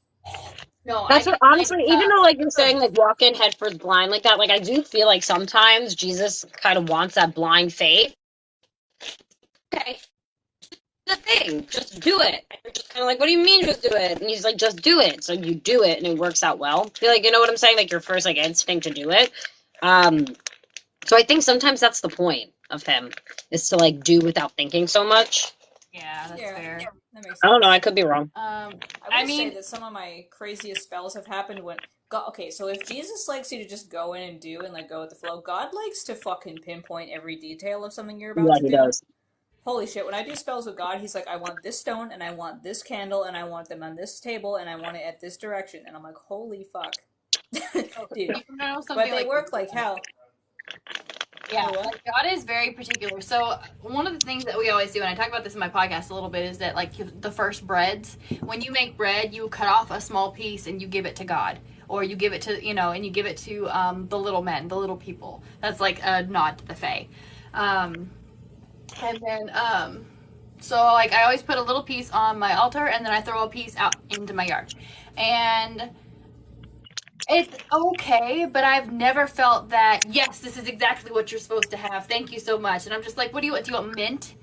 C: No, I
B: That's
C: get
B: what
C: the Knight of
B: honestly, even though
C: Cups.
B: like you're saying like walk in head first blind like that, like I do feel like sometimes Jesus kind of wants that blind faith. Okay, the thing, just do it. And you're just kind of like, what do you mean just do it? And he's like, just do it. So you do it, and it works out well. I feel like you know what I'm saying, like your first like instinct to do it. Um, so I think sometimes that's the point of him is to like do without thinking so much.
C: Yeah, that's
A: Yeah,
C: fair.
A: that makes
B: I don't know. I
A: sense.
B: could be wrong.
A: I
C: I
A: will say
C: mean,
A: that some of my craziest spells have happened when God. Okay, so if Jesus likes you to just go in and do and like go with the flow, God likes to fucking pinpoint every detail of something you're about
B: Yeah,
A: to
B: he
A: do.
B: does.
A: Holy shit! When I do spells with God, He's like, I want this stone and I want this candle and I want them on this table and I want it at this direction, and I'm like, holy fuck, dude.
C: you know
A: But
C: something
A: they
C: like,
A: work like hell.
C: yeah,
A: Or what?
C: like God is very particular. So one of the things that we always do, and I talk about this in my podcast a little bit, is that like the first breads, when you make bread, you cut off a small piece and you give it to God, or you give it to and you give it to the little men, the little people. That's like a nod to the Fae. And then so like I always put a little piece on my altar, and then I throw a piece out into my yard, and it's okay, but I've never felt that, yes, this is exactly what you're supposed to have. Thank you so much. And I'm just like, what do you want? Do you want mint?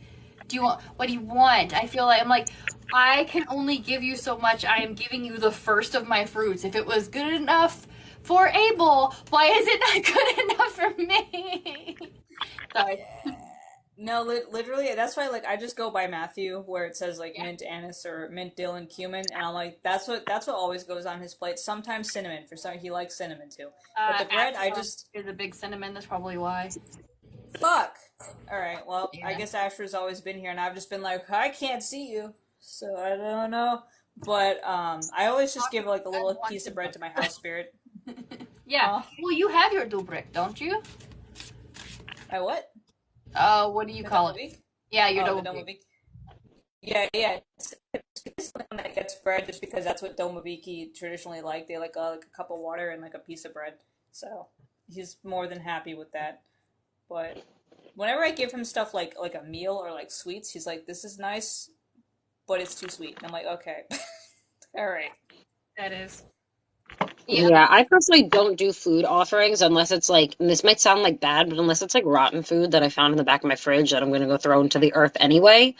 C: What do you want? I feel like, I'm like, I can only give you so much. I am giving you the first of my fruits. If it was good enough for Abel, why is it not good enough for me? Sorry.
A: No, literally, that's why like I just go by Matthew, where it says like
C: Yeah.
A: mint anise or mint dill and cumin, and I'm like, that's what always goes on his plate. Sometimes cinnamon, for some he likes cinnamon too. But the bread, I
C: Asher
A: just
C: is a big cinnamon. That's probably why.
A: fuck. All right, well, I
C: Yeah.
A: guess Asher's always been here, and I've just been like, I can't see you, so I don't know. But I always just give like a
C: I
A: little
C: want
A: piece
C: to
A: of bread to my house spirit.
C: Yeah.
A: Huh?
C: Well, you have your dubrick, don't you?
A: My what?
C: What do you
A: The
C: call
A: Dome
C: it?
A: Week?
C: Yeah, your
A: Oh, the Dome
C: dubrick.
A: Week. Yeah. It's the one that gets bread just because that's what Domaviki traditionally like. They like a cup of water and like a piece of bread. So he's more than happy with that. But whenever I give him stuff like a meal or like sweets, he's like, "This is nice, but it's too sweet." And I'm like, "Okay, all right."
C: That is. Yeah.
B: Yeah, I personally don't do food offerings unless it's like, and this might sound like bad, but unless it's like rotten food that I found in the back of my fridge that I'm gonna go throw into the earth anyway.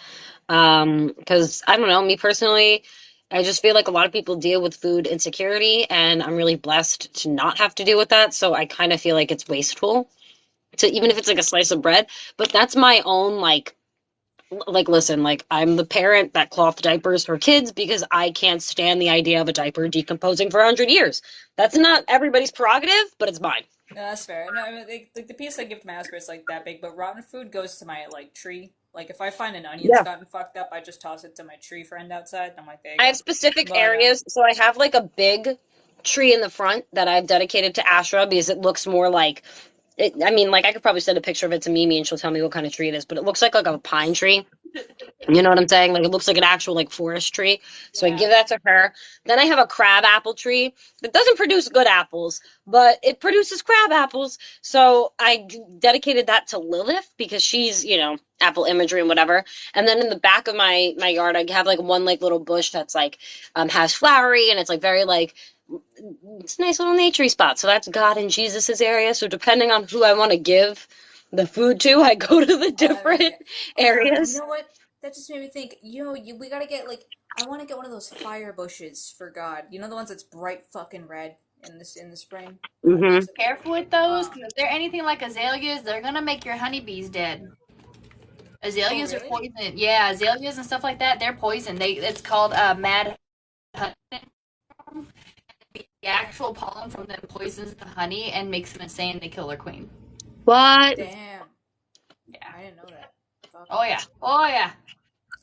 B: Because I don't know, me personally, I just feel like a lot of people deal with food insecurity, and I'm really blessed to not have to deal with that. So I kind of feel like it's wasteful to even if it's like a slice of bread. But that's my own like like, listen, like, I'm the parent that cloth diapers for kids because I can't stand the idea of a diaper decomposing for 100 years. That's not everybody's prerogative, but it's mine.
A: No, that's fair. No, I mean, like the piece I give to my husband is like that big, but rotten food goes to my like tree. Like if I find an onion's
B: Yeah.
A: gotten fucked up, I just toss it to my tree friend outside, and I'm like, there you
B: I have
A: go.
B: specific
A: But
B: areas. So I have like a big tree in the front that I've dedicated to Astra because it looks more like I mean, like I could probably send a picture of it to Mimi and she'll tell me what kind of tree it is, but it looks like a pine tree. You know what I'm saying? Like it looks like an actual like forest tree. So I
C: Yeah.
B: give that to her. Then I have a crab apple tree that doesn't produce good apples, but it produces crab apples. So I dedicated that to Lilith because she's, apple imagery and whatever. And then in the back of my yard, I have like one like little bush that's like has flowery and it's like very like it's a nice little naturey spot. So that's God and Jesus's area. So depending on who I want to give the food to, I go to the
A: oh, that makes
B: different
A: it. Oh, you
B: areas.
A: know what? That just made me think. We gotta get like I want to get one of those fire bushes for God. You know the ones that's bright fucking red in the spring. God,
B: Hmm.
A: those are cool.
C: Careful with those,
A: Um.
C: because if they're anything like azaleas, they're gonna make your honeybees dead.
A: Oh,
C: Azaleas are
A: really?
C: poison. Yeah, azaleas and stuff like that, they're poison. It's called mad honey. The actual pollen from them poisons the honey and makes them insane. They kill their queen.
B: What?
A: Damn.
C: Yeah.
A: I didn't know that.
C: Oh
A: Fucking.
C: yeah. Oh yeah.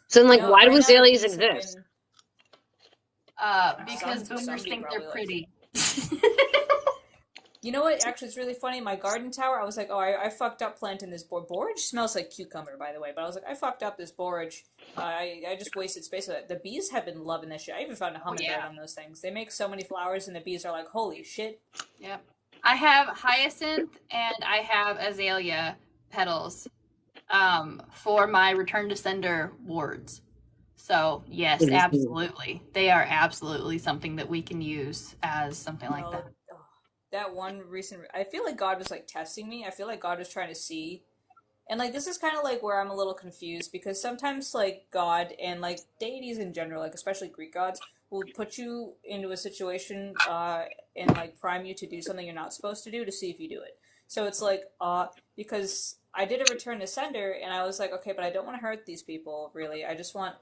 B: So then, like,
A: No,
B: why do
A: right now the
B: azaleas
A: bees have
B: exist?
A: been.
C: Because boomers
A: Some do
C: think they're
A: probably like.
C: pretty.
A: You know what? Actually, it's really funny. My garden tower, I was like, oh, I fucked up planting this borage. Smells like cucumber, by the way. But I was like, I fucked up this borage. I just wasted space with it. The bees have been loving this shit. I even found a
C: Oh
A: hummingbird
C: yeah.
A: on those things. They make so many flowers, and the bees are like, holy shit.
C: Yep. I have hyacinth and I have azalea petals for my return to sender wards. So yes,
B: Mhm.
C: absolutely. They are absolutely something that we can use as something like
A: No,
C: that.
A: oh, that one recent. I feel like God was like testing me. I feel like God was trying to see. And like this is kind of like where I'm a little confused because sometimes like God and like deities in general, like especially Greek gods, will put you into a situation and like prime you to do something you're not supposed to do to see if you do it. So it's like because I did a return to sender and I was like, okay, but I don't want to hurt these people really. I just want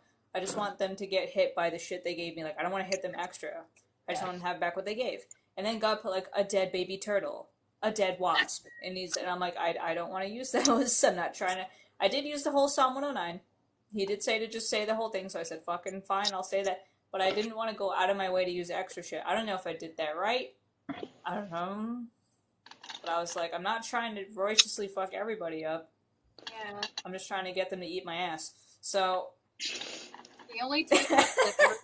A: them to get hit by the shit they gave me. Like I don't want to hit them extra. I just
C: Yeah.
A: want to have back what they gave. And then God put like a dead baby turtle, a dead wasp, and I'm like, I don't want to use those. I'm not trying to. I did use the whole Psalm 109. He did say to just say the whole thing, so I said, fucking fine, I'll say that. But I didn't want to go out of my way to use extra shit. I don't know if I did that right. I don't know. But I was like, I'm not trying to royally fuck everybody up.
C: Yeah.
A: I'm just trying to get them to eat my ass. So,
C: The only two times I've ever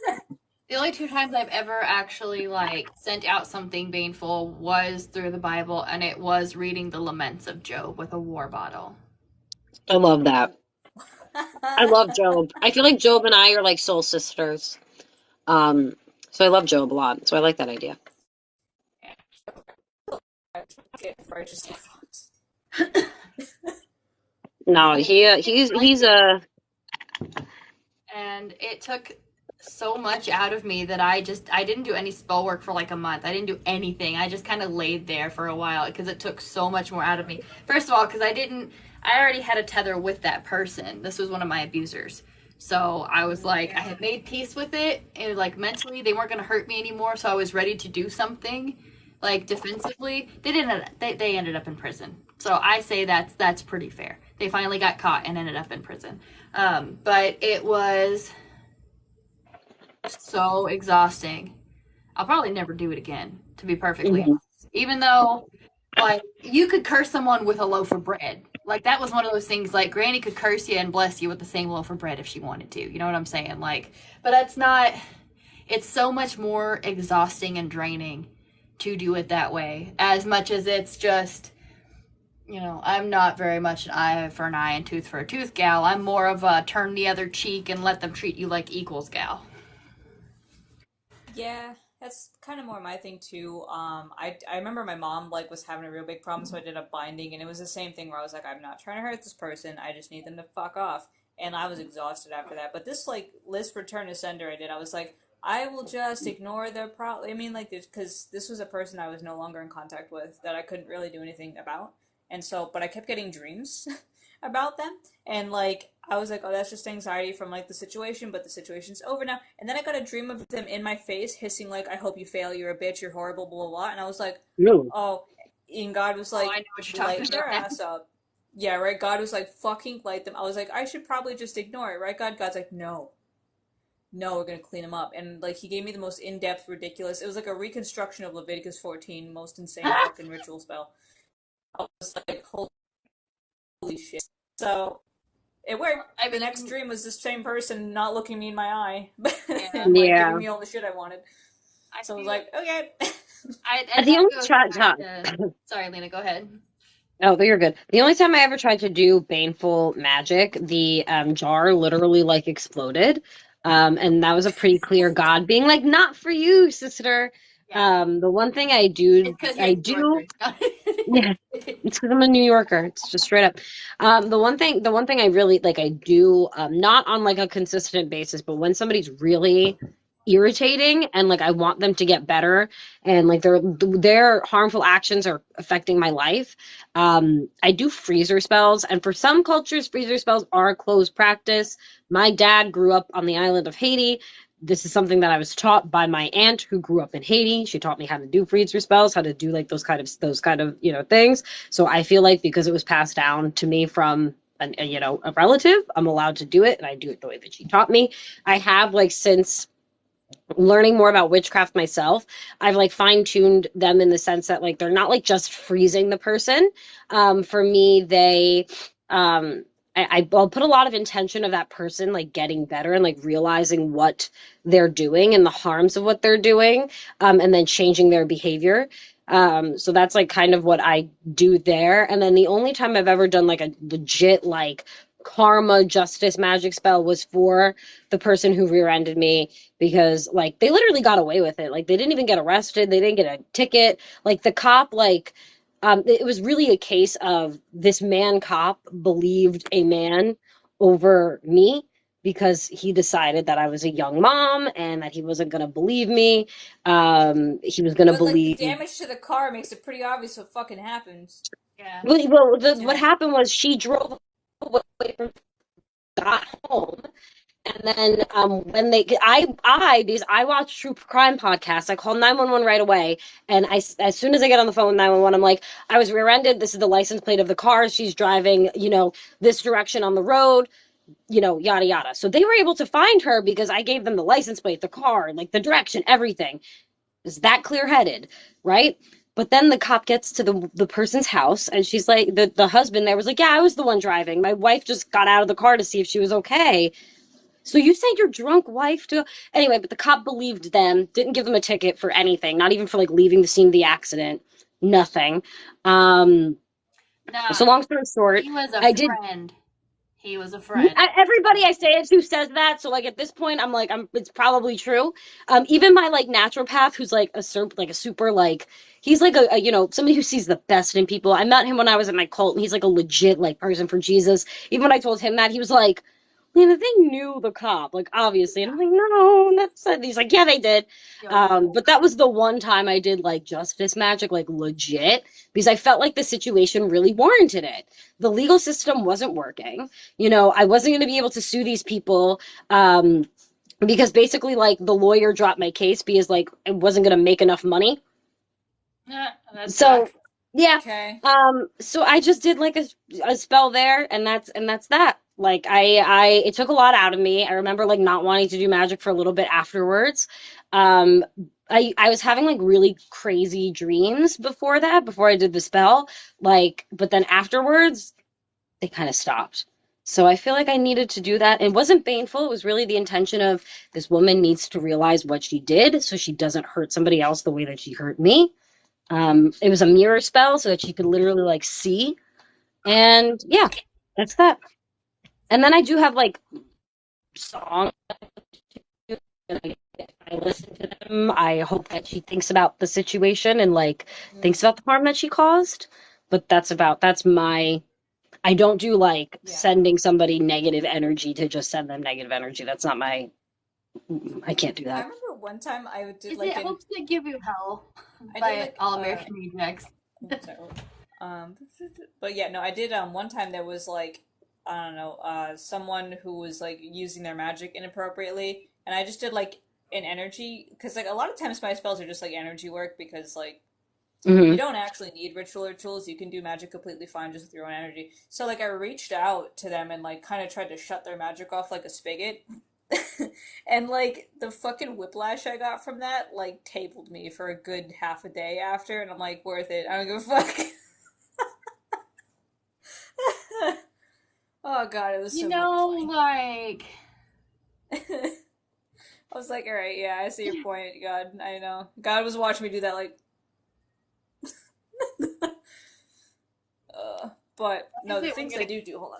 C: the only two times I've ever actually like sent out something baneful was through the Bible, and it was reading the laments of Job with a war bottle.
B: I love that. I love Job. I feel like Job and I are like soul sisters. Um, so I love Job a lot. So I like that idea.
A: get righteously fucked.
B: No, he's a
C: And it took so much out of me that I didn't do any spell work for like a month. I didn't do anything. I just kind of laid there for a while because it took so much more out of me. First of all, because I already had a tether with that person. This was one of my abusers. So I was like, I had made peace with it, and like mentally they weren't gonna hurt me anymore. So I was ready to do something, like defensively. They didn't. They ended up in prison. So I say that's pretty fair. They finally got caught and ended up in prison. But it was so exhausting. I'll probably never do it again, to be perfectly
B: mhm.
C: honest. Even though, like, you could curse someone with a loaf of bread. Like, that was one of those things, like, Granny could curse you and bless you with the same loaf of bread if she wanted to. You know what I'm saying? Like, but that's not, it's so much more exhausting and draining to do it that way, as much as it's just, I'm not very much an eye for an eye and tooth for a tooth gal. I'm more of a turn the other cheek and let them treat you like equals gal.
A: Yeah, that's kind of more my thing too. I remember my mom like was having a real big problem, so I did a binding, and it was the same thing where I was like, I'm not trying to hurt this person. I just need them to fuck off. And I was exhausted after that. But this like list return to sender I did, I was like, I will just ignore the problem. I mean, like, because this was a person I was no longer in contact with that I couldn't really do anything about, and so, but I kept getting dreams about them. And like I was like, oh, that's just anxiety from like the situation, but the situation's over now. And then I got a dream of them in my face, hissing like, I hope you fail, you're a bitch, you're horrible, blah blah blah. And I was like,
B: Ooh.
A: oh, and God was
C: Oh, I
A: like,
C: know what you're talking
A: light their
C: about now.
A: ass up. Yeah, right. God was like, fucking light them. I was like, I should probably just ignore it, right? God's like, no, no, we're gonna clean them up. And like he gave me the most in-depth, ridiculous. It was like a reconstruction of Leviticus 14, most insane fucking ritual spell. I was like, holy shit. So it worked.
C: I
A: The
C: mean,
A: next dream was the same person not looking me in my eye
C: yeah,
A: and like
B: Yeah.
A: giving me all the shit I wanted.
C: I
A: So I was
C: feel
A: like, okay.
C: I
B: The only
C: go
B: time,
C: back to. Sorry, Lena, go ahead.
B: oh, you're good. The only time I ever tried to do baneful magic, the jar literally like exploded. And that was a pretty clear God being like, not for you, sister.
C: Yeah,
B: The one thing I
C: it's
B: do,
C: because you're
B: I
C: a New
B: do,
C: Yorker.
B: yeah, it's because I'm a New Yorker. It's just straight up. The one thing I really like, I do, not on like a consistent basis, but when somebody's really irritating and like I want them to get better and like their harmful actions are affecting my life, I do freezer spells. And for some cultures, freezer spells are a closed practice. My dad grew up on the island of Haiti. This is something that I was taught by my aunt who grew up in Haiti. She taught me how to do freezer spells, how to do like those kind of things. So I feel like because it was passed down to me from a relative, I'm allowed to do it, and I do it the way that she taught me. I have like since learning more about witchcraft myself, I've like fine-tuned them in the sense that like they're not like just freezing the person. For me, they I'll put a lot of intention of that person like getting better and like realizing what they're doing and the harms of what they're doing, and then changing their behavior. So that's like kind of what I do there. And then the only time I've ever done like a legit like karma justice magic spell was for the person who rear-ended me, because like they literally got away with it. Like they didn't even get arrested. They didn't get a ticket. Like the cop, like it was really a case of this man cop believed a man over me because he decided that I was a young mom and that he wasn't going to believe me. He was going to
A: But like the
B: believe.
A: damage to the car makes it pretty obvious what fucking happens.
C: Yeah.
B: What
A: Yeah.
B: happened was she drove away from, got home. And then when because I watch true crime podcasts, I call 911 right away. And as soon as I get on the phone with 911, I'm like, I was rear-ended. This is the license plate of the car. She's driving, this direction on the road, yada yada. So they were able to find her because I gave them the license plate, the car, like the direction, everything. Is that clear-headed, right? But then the cop gets to the person's house, and she's like, the husband there was like, yeah, I was the one driving. My wife just got out of the car to see if she was okay. So you sent your drunk wife to, anyway, but the cop believed them, didn't give them a ticket for anything, not even for like leaving the scene of the accident, nothing. Um,
C: Nah,
B: so long story short,
C: he was a
B: I did.
C: friend. He was a friend.
B: Everybody I say it to says that, so like at this point, I'm like, it's probably true. Even my like naturopath, who's like a super like, he's like somebody who sees the best in people. I met him when I was at my cult, and he's like a legit like person for Jesus. Even when I told him that, he was like, Lena, they knew the cop, like obviously, and I'm like, no, that's it. He's like, yeah, they did. But that was the one time I did like justice magic, like legit, because I felt like the situation really warranted it. The legal system wasn't working. I wasn't going to be able to sue these people, because basically, like, the lawyer dropped my case because, like, it wasn't going to make enough money.
C: Yeah, that
B: So,
C: sucks.
B: yeah.
A: Okay.
B: So I just did like a spell there, and that's that. Like, it took a lot out of me. I remember like not wanting to do magic for a little bit afterwards. Um, I was having like really crazy dreams before that, before I did the spell. Like, but then afterwards, they kind of stopped. So I feel like I needed to do that. It wasn't painful. It was really the intention of this woman needs to realize what she did so she doesn't hurt somebody else the way that she hurt me. It was a mirror spell so that she could literally like see. And yeah, that's that. And then I do have like songs. I listen to them. I hope that she thinks about the situation and like
A: Mm,
B: thinks about the harm that she caused. But that's my I don't do like
A: yeah.
B: sending somebody negative energy to just send them negative energy. That's not my, I can't do
A: I
B: that.
A: remember one time I did
C: Is it
A: like an
C: Hopes to Give You Hell
A: I did
C: by
A: like
C: All American Rejects?
A: sorry. Um but yeah, no, I did one time there was like I don't know, someone who was like using their magic inappropriately, and I just did like an energy because like a lot of times my spells are just like energy work because like you
B: Hmm.
A: don't actually need ritual or tools. You can do magic completely fine just with your own energy. So like I reached out to them and like kind of tried to shut their magic off like a spigot. And like the fucking whiplash I got from that like tabled me for a good half a day after, and I'm like, worth it. I don't give a fuck. Oh god, it was
C: You
A: so fucking
C: know,
A: funny.
C: like,
A: I was like, all right, yeah, I see your point. God, I know. God was watching me do that, like, but
C: is
A: no, the
C: it we're
A: things I
C: getting?
A: do. Hold on.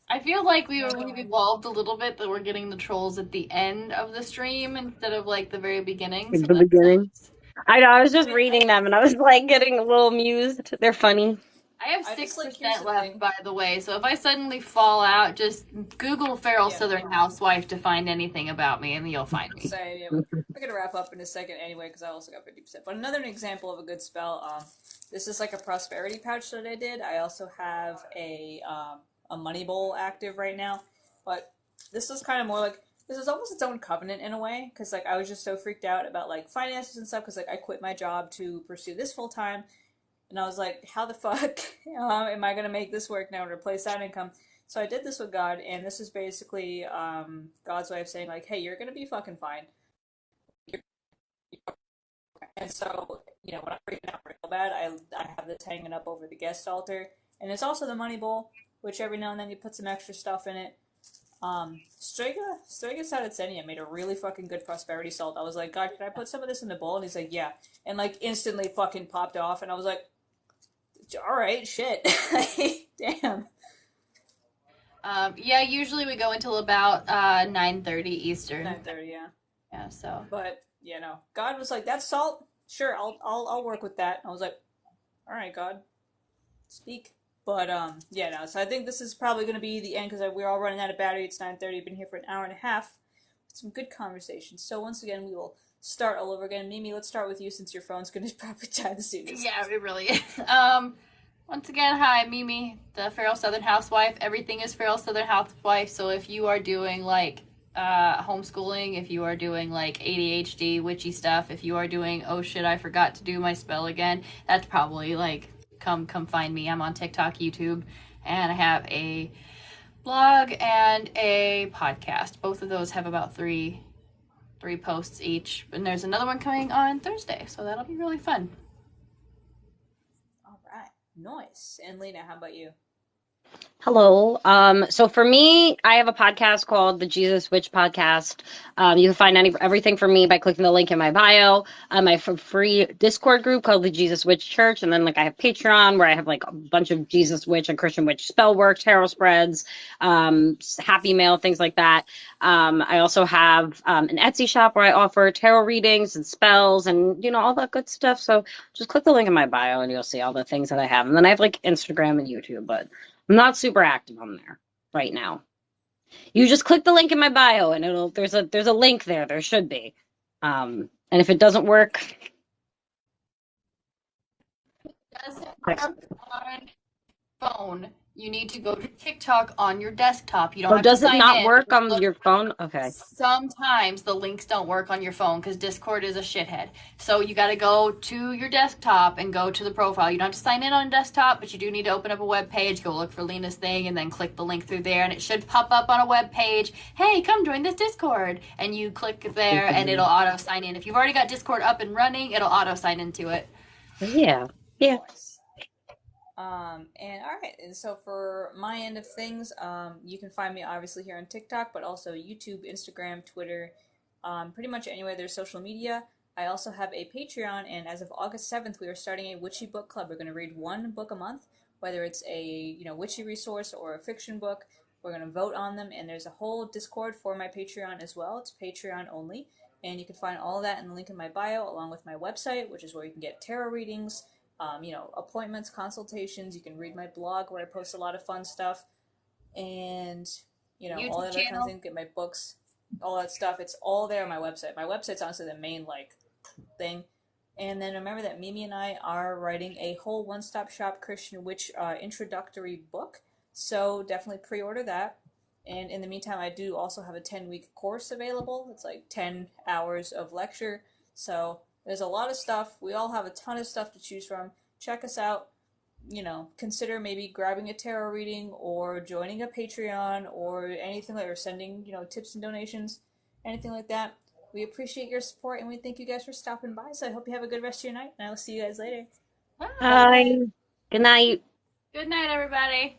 C: I feel like
A: No, go
C: we've
A: ahead.
C: evolved a little bit that we're getting the trolls at the end of the stream instead of like the very beginning,
B: Like
C: so
B: the
C: that's
B: beginning.
C: nice.
B: I know, I was
A: I
B: just
A: mean, I
B: reading them and I was like getting a little amused. They're funny.
C: I have
A: I
C: six
A: just like here's
C: percent
A: the
C: left,
A: thing.
C: by the way. So if I suddenly fall out, just Google feral
A: Yeah, no.
C: Southern housewife to find anything about me, and you'll find me.
A: Say yeah, we're gonna wrap up in a second anyway because I also got 50%. But another example of a good spell. This is like a prosperity pouch that I did. I also have a money bowl active right now, but this is kind of more like this is almost its own covenant in a way because like I was just so freaked out about like finances and stuff because like I quit my job to pursue this full time, and I was like, how the fuck am I gonna make this work now to replace that income? So I did this with God, and this is basically God's way of saying like, hey, you're gonna be fucking fine. And so, when I'm freaking out real bad, I have this hanging up over the guest altar, and it's also the money bowl, which every now and then you put some extra stuff in it. Strega Saracenia made a really fucking good prosperity salt. I was like, God, can I put some of this in the bowl? And he's like, yeah, and like instantly fucking popped off, and I was like, all right, shit, damn.
C: Yeah, usually we go until about 9:30 Eastern.
A: 9:30, yeah.
C: Yeah, so
A: But God was like, "That's salt. Sure, I'll work with that." I was like, "All right, God, speak." But yeah, no. So I think this is probably going to be the end because we're all running out of battery. It's 9:30. Been here for an hour and a half. Some good conversations. So once again, we will start all over again. Mimi, let's start with you since your phone's going to probably die the soonest.
C: yeah, it really is. Once again, hi, Mimi, the Feral Southern Housewife. Everything is Feral Southern Housewife. So if you are doing like homeschooling, if you are doing like ADHD, witchy stuff, if you are doing oh shit, I forgot to do my spell again, that's probably like come find me. I'm on TikTok, YouTube, and I have a blog and a podcast. Both of those have about three posts each, and there's another one coming on Thursday, so that'll be really fun.
A: All right, nice. And Lena, how about you?
B: Hello. So for me, I have a podcast called the Jesus Witch Podcast. You can find everything from me by clicking the link in my bio. I have a free Discord group called the Jesus Witch Church, and then like I have Patreon where I have like a bunch of Jesus Witch and Christian Witch spell work, tarot spreads, happy mail, things like that. I also have an Etsy shop where I offer tarot readings and spells and all that good stuff. So just click the link in my bio and you'll see all the things that I have. And then I have like Instagram and YouTube, but I'm not super active on there right now. You just click the link in my bio and there's a link there. There should be. And if it doesn't work,
C: Doesn't
B: text
C: work on phone. You need to go to TikTok on your desktop. You don't
B: Oh,
C: have to
B: does it
C: sign
B: not
C: in.
B: work on your phone? Okay.
C: Sometimes the links don't work on your phone because Discord is a shithead. So you got to go to your desktop and go to the profile. You don't have to sign in on desktop, but you do need to open up a web page, go look for Lena's thing, and then click the link through there. And it should pop up on a web page. Hey, come join this Discord. And you click there, and it'll auto sign in. If you've already got Discord up and running, it'll auto sign into it.
B: Yeah. Yeah.
A: Nice. And all right, and so for my end of things, you can find me obviously here on TikTok, but also YouTube, Instagram, Twitter, pretty much anywhere there's social media. I also have a Patreon, and as of August 7th, we are starting a witchy book club. We're going to read one book a month, whether it's a witchy resource or a fiction book. We're going to vote on them, and there's a whole Discord for my Patreon as well. It's Patreon only, and you can find all of that in the link in my bio, along with my website, which is where you can get tarot readings, appointments, consultations. You can read my blog where I post a lot of fun stuff, and all
C: YouTube
A: that other kinds of
C: channel.
A: things. Get my books, all that stuff. It's all there on my website. My website's honestly the main thing. And then remember that Mimi and I are writing a whole one-stop shop Christian witch introductory book So definitely pre-order that. And in the meantime, I do also have a 10-week course available. It's like 10 hours of lecture. So there's a lot of stuff. We all have a ton of stuff to choose from. Check us out. Consider maybe grabbing a tarot reading or joining a Patreon or anything like, or sending, tips and donations, anything like that. We appreciate your support and we thank you guys for stopping by. So I hope you have a good rest of your night and I will see you guys later.
C: Bye.
B: Hi. Good night.
C: Good night, everybody.